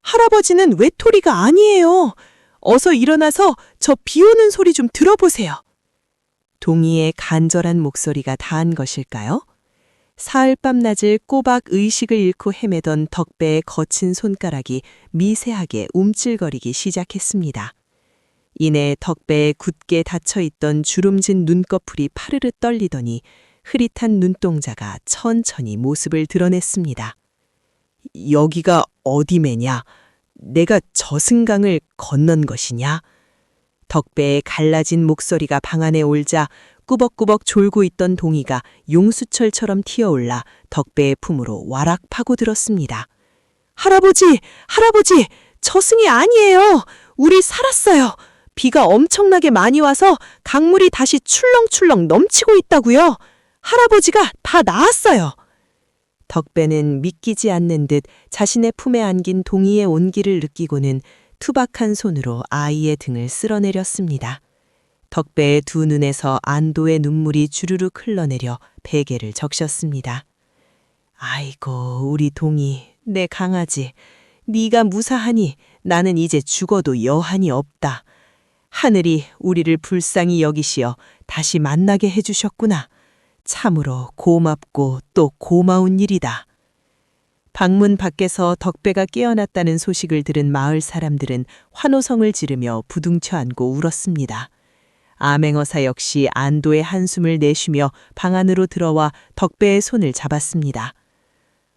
할아버지는 외톨이가 아니에요. 어서 일어나서 저 비 오는 소리 좀 들어보세요. 동희의 간절한 목소리가 닿은 것일까요? 사흘 밤낮을 꼬박 의식을 잃고 헤매던 덕배의 거친 손가락이 미세하게 움찔거리기 시작했습니다. 이내 덕배에 굳게 닫혀있던 주름진 눈꺼풀이 파르르 떨리더니 흐릿한 눈동자가 천천히 모습을 드러냈습니다. 여기가 어디매냐? 내가 저승강을 건넌 것이냐? 덕배의 갈라진 목소리가 방 안에 올자 꾸벅꾸벅 졸고 있던 동이가 용수철처럼 튀어올라 덕배의 품으로 와락 파고들었습니다. 할아버지, 할아버지, 저승이 아니에요. 우리 살았어요. 비가 엄청나게 많이 와서 강물이 다시 출렁출렁 넘치고 있다고요. 할아버지가 다 나았어요. 덕배는 믿기지 않는 듯 자신의 품에 안긴 동이의 온기를 느끼고는 투박한 손으로 아이의 등을 쓸어내렸습니다. 덕배의 두 눈에서 안도의 눈물이 주르륵 흘러내려 베개를 적셨습니다. 아이고, 우리 동이, 내 강아지, 네가 무사하니 나는 이제 죽어도 여한이 없다. 하늘이 우리를 불쌍히 여기시어 다시 만나게 해주셨구나. 참으로 고맙고 또 고마운 일이다. 방문 밖에서 덕배가 깨어났다는 소식을 들은 마을 사람들은 환호성을 지르며 부둥켜 안고 울었습니다. 암행어사 역시 안도의 한숨을 내쉬며 방 안으로 들어와 덕배의 손을 잡았습니다.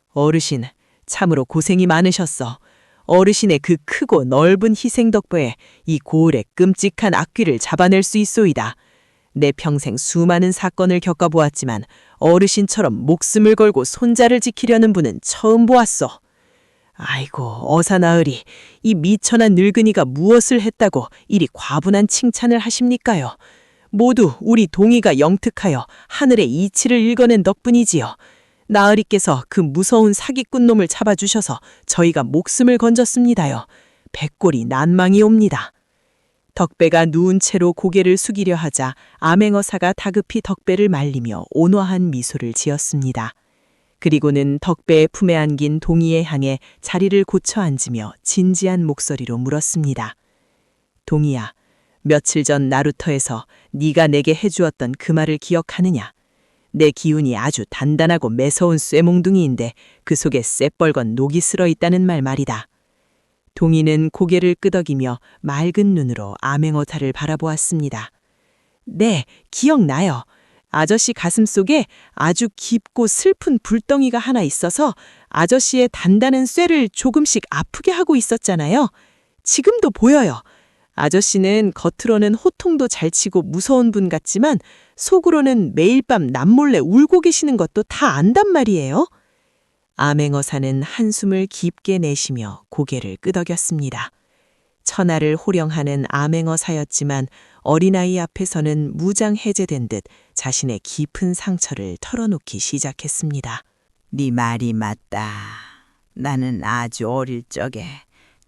어르신, 참으로 고생이 많으셨어. 어르신의 그 크고 넓은 희생 덕분에 이 고을의 끔찍한 악귀를 잡아낼 수 있소이다. 내 평생 수많은 사건을 겪어보았지만 어르신처럼 목숨을 걸고 손자를 지키려는 분은 처음 보았어. 아이고, 어사나으리, 이 미천한 늙은이가 무엇을 했다고 이리 과분한 칭찬을 하십니까요? 모두 우리 동이가 영특하여 하늘의 이치를 읽어낸 덕분이지요. 나으리께서 그 무서운 사기꾼 놈을 잡아주셔서 저희가 목숨을 건졌습니다요. 백골이 난망이 옵니다. 덕배가 누운 채로 고개를 숙이려 하자 암행어사가 다급히 덕배를 말리며 온화한 미소를 지었습니다. 그리고는 덕배의 품에 안긴 동이에 향해 자리를 고쳐 앉으며 진지한 목소리로 물었습니다. 동이야, 며칠 전 나루터에서 네가 내게 해주었던 그 말을 기억하느냐? 내 기운이 아주 단단하고 매서운 쇠몽둥이인데 그 속에 쌔뻘건 녹이 슬어 있다는 말이다. 동이는 고개를 끄덕이며 맑은 눈으로 암행어사를 바라보았습니다. 네, 기억나요. 아저씨 가슴 속에 아주 깊고 슬픈 불덩이가 하나 있어서 아저씨의 단단한 쇠를 조금씩 아프게 하고 있었잖아요. 지금도 보여요. 아저씨는 겉으로는 호통도 잘 치고 무서운 분 같지만 속으로는 매일 밤 남몰래 울고 계시는 것도 다 안단 말이에요. 암행어사는 한숨을 깊게 내쉬며 고개를 끄덕였습니다. 천하를 호령하는 암행어사였지만 어린아이 앞에서는 무장해제된 듯 자신의 깊은 상처를 털어놓기 시작했습니다. 네 말이 맞다. 나는 아주 어릴 적에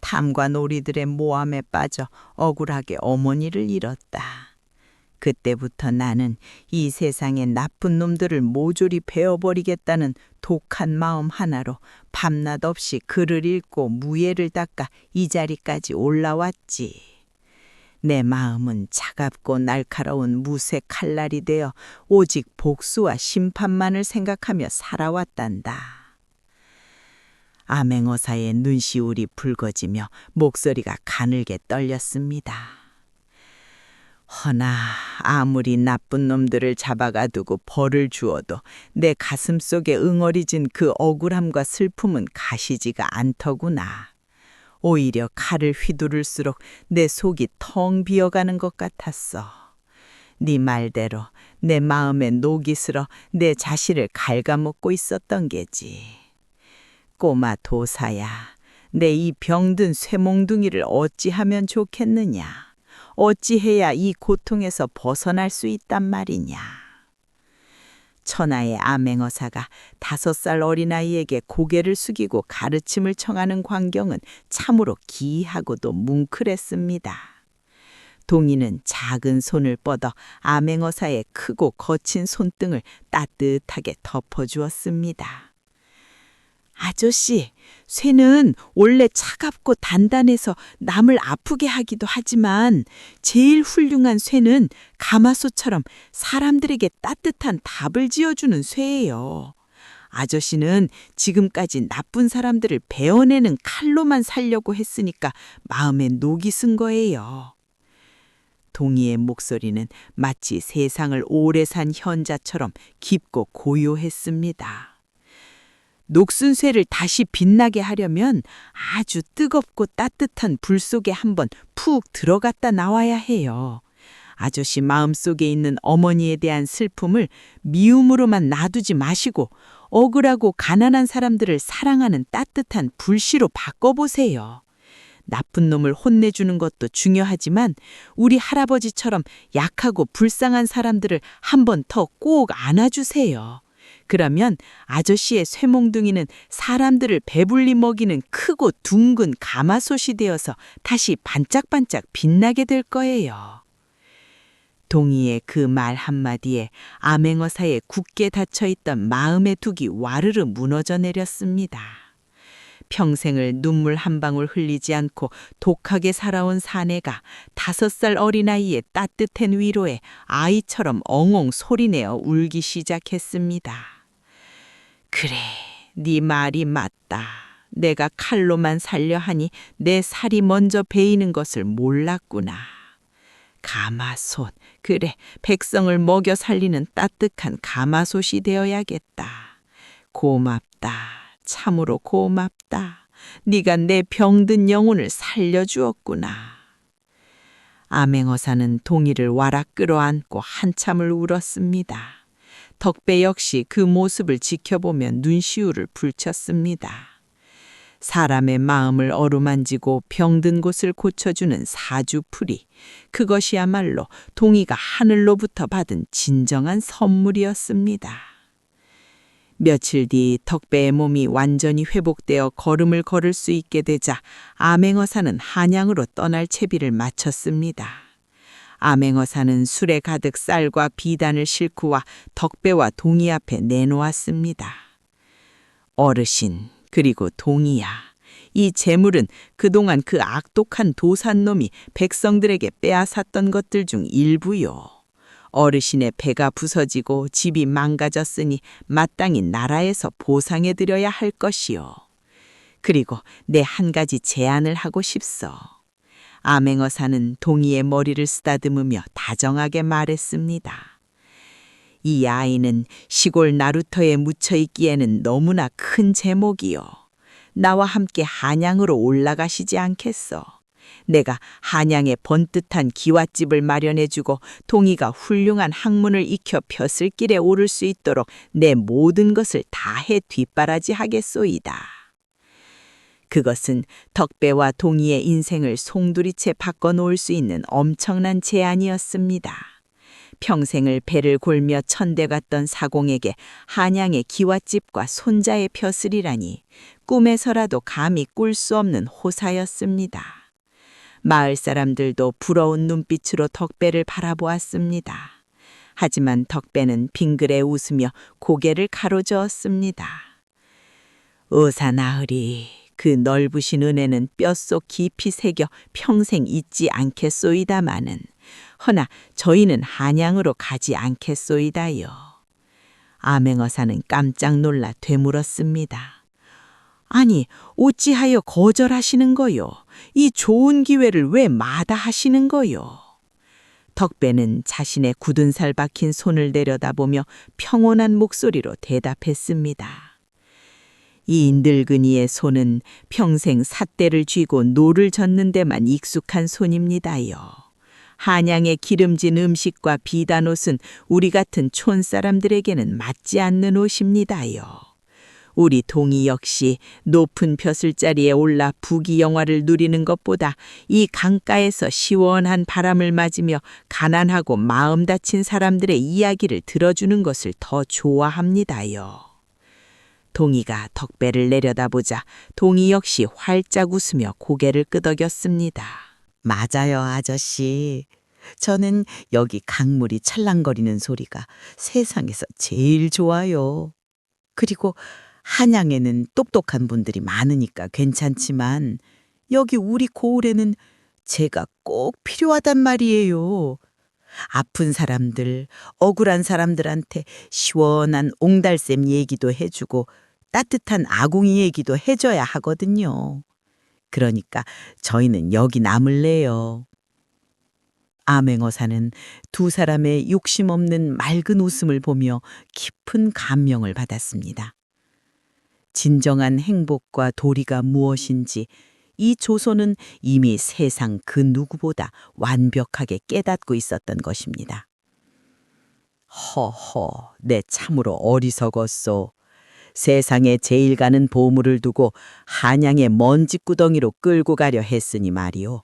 탐과 놀이들의 모함에 빠져 억울하게 어머니를 잃었다. 그때부터 나는 이 세상의 나쁜 놈들을 모조리 베어버리겠다는 독한 마음 하나로 밤낮 없이 글을 읽고 무예를 닦아 이 자리까지 올라왔지. 내 마음은 차갑고 날카로운 무쇠 칼날이 되어 오직 복수와 심판만을 생각하며 살아왔단다. 암행어사의 눈시울이 붉어지며 목소리가 가늘게 떨렸습니다. 허나 아무리 나쁜 놈들을 잡아가두고 벌을 주어도 내 가슴 속에 응어리진 그 억울함과 슬픔은 가시지가 않더구나. 오히려 칼을 휘두를수록 내 속이 텅 비어가는 것 같았어. 네 말대로 내 마음에 녹이 슬어 내 자신을 갉아먹고 있었던 게지. 꼬마 도사야, 내 이 병든 쇠몽둥이를 어찌하면 좋겠느냐. 어찌해야 이 고통에서 벗어날 수 있단 말이냐. 천하의 암행어사가 5살 어린아이에게 고개를 숙이고 가르침을 청하는 광경은 참으로 기이하고도 뭉클했습니다. 동이는 작은 손을 뻗어 암행어사의 크고 거친 손등을 따뜻하게 덮어주었습니다. 아저씨, 쇠는 원래 차갑고 단단해서 남을 아프게 하기도 하지만 제일 훌륭한 쇠는 가마솥처럼 사람들에게 따뜻한 답을 지어주는 쇠예요. 아저씨는 지금까지 나쁜 사람들을 베어내는 칼로만 살려고 했으니까 마음에 녹이 쓴 거예요. 동이의 목소리는 마치 세상을 오래 산 현자처럼 깊고 고요했습니다. 녹슨 쇠를 다시 빛나게 하려면 아주 뜨겁고 따뜻한 불 속에 한번 푹 들어갔다 나와야 해요. 아저씨 마음속에 있는 어머니에 대한 슬픔을 미움으로만 놔두지 마시고 억울하고 가난한 사람들을 사랑하는 따뜻한 불씨로 바꿔보세요. 나쁜 놈을 혼내주는 것도 중요하지만 우리 할아버지처럼 약하고 불쌍한 사람들을 한 번 더 꼭 안아주세요. 그러면 아저씨의 쇠몽둥이는 사람들을 배불리 먹이는 크고 둥근 가마솥이 되어서 다시 반짝반짝 빛나게 될 거예요. 동이의 그 말 한마디에 암행어사의 굳게 닫혀있던 마음의 둑이 와르르 무너져 내렸습니다. 평생을 눈물 한 방울 흘리지 않고 독하게 살아온 사내가 5살 어린아이의 따뜻한 위로에 아이처럼 엉엉 소리내어 울기 시작했습니다. 그래, 네 말이 맞다. 내가 칼로만 살려 하니 내 살이 먼저 베이는 것을 몰랐구나. 가마솥, 그래, 백성을 먹여 살리는 따뜻한 가마솥이 되어야겠다. 고맙다. 참으로 고맙다. 네가 내 병든 영혼을 살려주었구나. 암행어사는 동이를 와락 끌어안고 한참을 울었습니다. 덕배 역시 그 모습을 지켜보며 눈시울을 붉혔습니다. 사람의 마음을 어루만지고 병든 곳을 고쳐주는 사주풀이, 그것이야말로 동이가 하늘로부터 받은 진정한 선물이었습니다. 며칠 뒤 덕배의 몸이 완전히 회복되어 걸음을 걸을 수 있게 되자 암행어사는 한양으로 떠날 채비를 마쳤습니다. 암행어사는 술에 가득 쌀과 비단을 싣고 와 덕배와 동이 앞에 내놓았습니다. 어르신, 그리고 동이야. 이 재물은 그동안 그 악독한 도산놈이 백성들에게 빼앗았던 것들 중 일부요. 어르신의 배가 부서지고 집이 망가졌으니 마땅히 나라에서 보상해드려야 할 것이요. 그리고 내 한 가지 제안을 하고 싶소. 암행어사는 동이의 머리를 쓰다듬으며 다정하게 말했습니다. 이 아이는 시골 나루터에 묻혀 있기에는 너무나 큰 제목이요. 나와 함께 한양으로 올라가시지 않겠소? 내가 한양에 번듯한 기와집을 마련해주고 동이가 훌륭한 학문을 익혀 벼슬길에 오를 수 있도록 내 모든 것을 다해 뒷바라지 하겠소이다. 그것은 덕배와 동이의 인생을 송두리째 바꿔놓을 수 있는 엄청난 제안이었습니다. 평생을 배를 골며 천대 갔던 사공에게 한양의 기와집과 손자의 벼슬이라니 꿈에서라도 감히 꿀 수 없는 호사였습니다. 마을 사람들도 부러운 눈빛으로 덕배를 바라보았습니다. 하지만 덕배는 빙그레 웃으며 고개를 가로저었습니다. 의사나으리, 그 넓으신 은혜는 뼛속 깊이 새겨 평생 잊지 않겠소이다마는 허나 저희는 한양으로 가지 않겠소이다요. 암행어사는 깜짝 놀라 되물었습니다. 아니, 어찌하여 거절하시는 거요? 이 좋은 기회를 왜 마다하시는 거요? 덕배는 자신의 굳은 살 박힌 손을 내려다보며 평온한 목소리로 대답했습니다. 이 늙은이의 손은 평생 삿대를 쥐고 노를 젓는 데만 익숙한 손입니다요. 한양의 기름진 음식과 비단 옷은 우리 같은 촌사람들에게는 맞지 않는 옷입니다요. 우리 동이 역시 높은 벼슬자리에 올라 부귀영화를 누리는 것보다 이 강가에서 시원한 바람을 맞으며 가난하고 마음 다친 사람들의 이야기를 들어주는 것을 더 좋아합니다요. 동이가 덕배를 내려다보자 동이 역시 활짝 웃으며 고개를 끄덕였습니다. 맞아요, 아저씨. 저는 여기 강물이 찰랑거리는 소리가 세상에서 제일 좋아요. 그리고 한양에는 똑똑한 분들이 많으니까 괜찮지만 여기 우리 고을에는 제가 꼭 필요하단 말이에요. 아픈 사람들, 억울한 사람들한테 시원한 옹달샘 얘기도 해주고 따뜻한 아궁이 얘기도 해줘야 하거든요. 그러니까 저희는 여기 남을래요. 암행어사는 두 사람의 욕심 없는 맑은 웃음을 보며 깊은 감명을 받았습니다. 진정한 행복과 도리가 무엇인지 이 조선은 이미 세상 그 누구보다 완벽하게 깨닫고 있었던 것입니다. 허허, 내 참으로 어리석었소. 세상에 제일 가는 보물을 두고 한양의 먼지구덩이로 끌고 가려 했으니 말이오.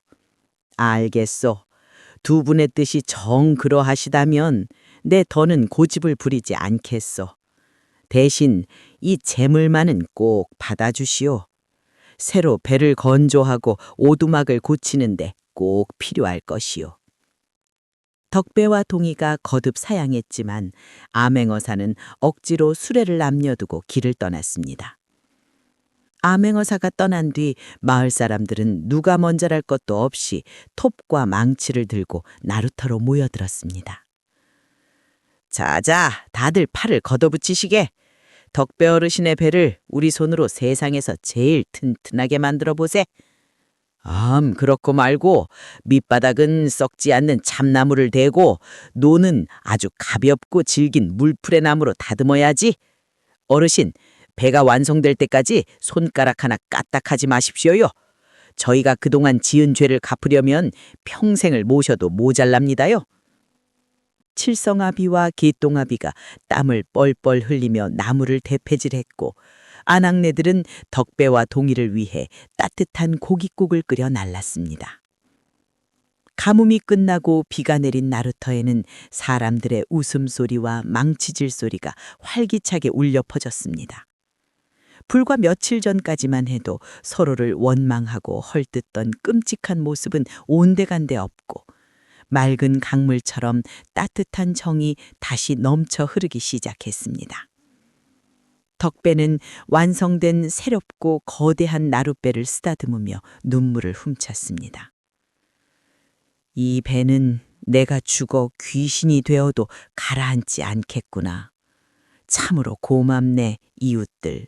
알겠소. 두 분의 뜻이 정 그러하시다면 내 더는 고집을 부리지 않겠소. 대신 이 재물만은 꼭 받아주시오. 새로 배를 건조하고 오두막을 고치는데 꼭 필요할 것이오. 덕배와 동이가 거듭 사양했지만 암행어사는 억지로 수레를 남겨두고 길을 떠났습니다. 암행어사가 떠난 뒤 마을 사람들은 누가 먼저랄 것도 없이 톱과 망치를 들고 나루터로 모여들었습니다. 자자, 다들 팔을 걷어붙이시게. 덕배 어르신의 배를 우리 손으로 세상에서 제일 튼튼하게 만들어 보세. 그렇고 말고 밑바닥은 썩지 않는 참나무를 대고 노는 아주 가볍고 질긴 물풀의 나무로 다듬어야지. 어르신, 배가 완성될 때까지 손가락 하나 까딱하지 마십시오요. 저희가 그동안 지은 죄를 갚으려면 평생을 모셔도 모자랍니다요. 칠성아비와 개똥아비가 땀을 뻘뻘 흘리며 나무를 대패질했고 아낙네들은 덕배와 동이를 위해 따뜻한 고깃국을 끓여 날랐습니다. 가뭄이 끝나고 비가 내린 나루터에는 사람들의 웃음소리와 망치질 소리가 활기차게 울려 퍼졌습니다. 불과 며칠 전까지만 해도 서로를 원망하고 헐뜯던 끔찍한 모습은 온데간데 없고 맑은 강물처럼 따뜻한 정이 다시 넘쳐 흐르기 시작했습니다. 덕배는 완성된 새롭고 거대한 나룻배를 쓰다듬으며 눈물을 훔쳤습니다. 이 배는 내가 죽어 귀신이 되어도 가라앉지 않겠구나. 참으로 고맙네, 이웃들.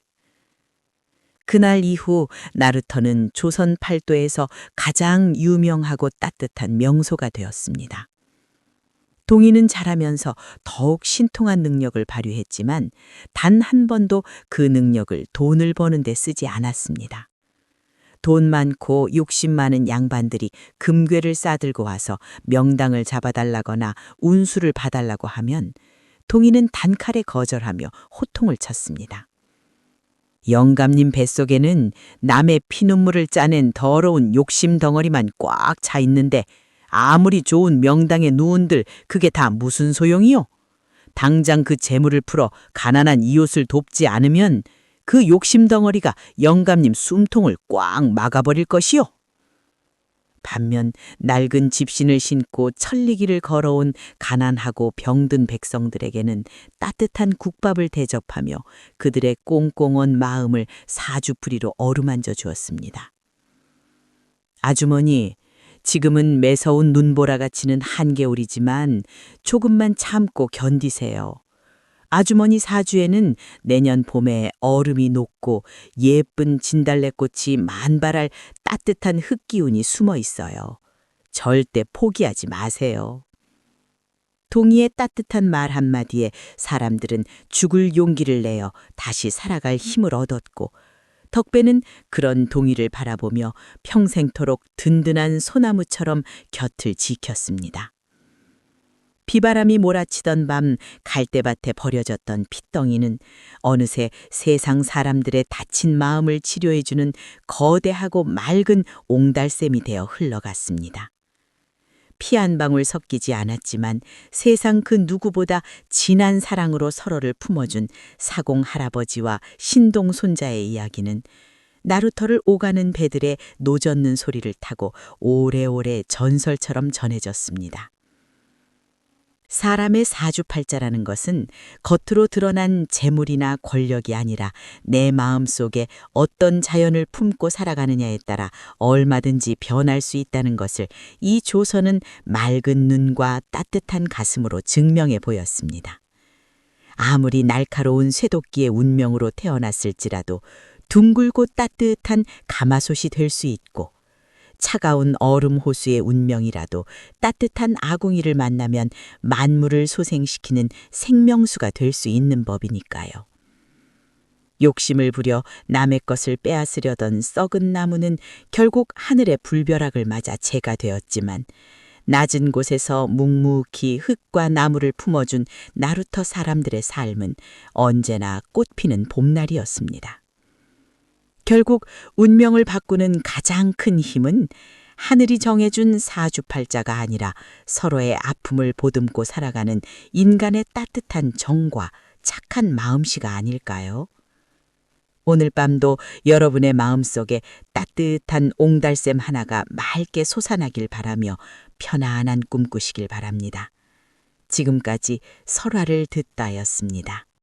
그날 이후 나루터는 조선 팔도에서 가장 유명하고 따뜻한 명소가 되었습니다. 동이는 자라면서 더욱 신통한 능력을 발휘했지만 단 한 번도 그 능력을 돈을 버는 데 쓰지 않았습니다. 돈 많고 욕심 많은 양반들이 금괴를 싸들고 와서 명당을 잡아달라거나 운수를 봐달라고 하면 동이는 단칼에 거절하며 호통을 쳤습니다. 영감님 뱃속에는 남의 피눈물을 짜낸 더러운 욕심 덩어리만 꽉 차 있는데 아무리 좋은 명당에 누운들 그게 다 무슨 소용이요? 당장 그 재물을 풀어 가난한 이웃을 돕지 않으면 그 욕심 덩어리가 영감님 숨통을 꽉 막아버릴 것이요. 반면 낡은 집신을 신고 천리길을 걸어온 가난하고 병든 백성들에게는 따뜻한 국밥을 대접하며 그들의 꽁꽁언 마음을 사주풀이로 어루만져 주었습니다. 아주머니, 지금은 매서운 눈보라가 치는 한겨울이지만 조금만 참고 견디세요. 아주머니 사주에는 내년 봄에 얼음이 녹고 예쁜 진달래꽃이 만발할 따뜻한 흙기운이 숨어 있어요. 절대 포기하지 마세요. 동희의 따뜻한 말 한마디에 사람들은 죽을 용기를 내어 다시 살아갈 힘을 얻었고 덕배는 그런 동희를 바라보며 평생토록 든든한 소나무처럼 곁을 지켰습니다. 비바람이 몰아치던 밤 갈대밭에 버려졌던 핏덩이는 어느새 세상 사람들의 다친 마음을 치료해주는 거대하고 맑은 옹달샘이 되어 흘러갔습니다. 피 한 방울 섞이지 않았지만 세상 그 누구보다 진한 사랑으로 서로를 품어준 사공 할아버지와 신동 손자의 이야기는 나루터를 오가는 배들의 노젓는 소리를 타고 오래오래 전설처럼 전해졌습니다. 사람의 사주팔자라는 것은 겉으로 드러난 재물이나 권력이 아니라 내 마음속에 어떤 자연을 품고 살아가느냐에 따라 얼마든지 변할 수 있다는 것을 이 조선은 맑은 눈과 따뜻한 가슴으로 증명해 보였습니다. 아무리 날카로운 쇠도끼의 운명으로 태어났을지라도 둥글고 따뜻한 가마솥이 될 수 있고 차가운 얼음 호수의 운명이라도 따뜻한 아궁이를 만나면 만물을 소생시키는 생명수가 될 수 있는 법이니까요. 욕심을 부려 남의 것을 빼앗으려던 썩은 나무는 결국 하늘의 불벼락을 맞아 재가 되었지만 낮은 곳에서 묵묵히 흙과 나무를 품어준 나루터 사람들의 삶은 언제나 꽃피는 봄날이었습니다. 결국 운명을 바꾸는 가장 큰 힘은 하늘이 정해준 사주팔자가 아니라 서로의 아픔을 보듬고 살아가는 인간의 따뜻한 정과 착한 마음씨가 아닐까요? 오늘 밤도 여러분의 마음속에 따뜻한 옹달샘 하나가 맑게 솟아나길 바라며 편안한 꿈 꾸시길 바랍니다. 지금까지 설화를 듣다였습니다.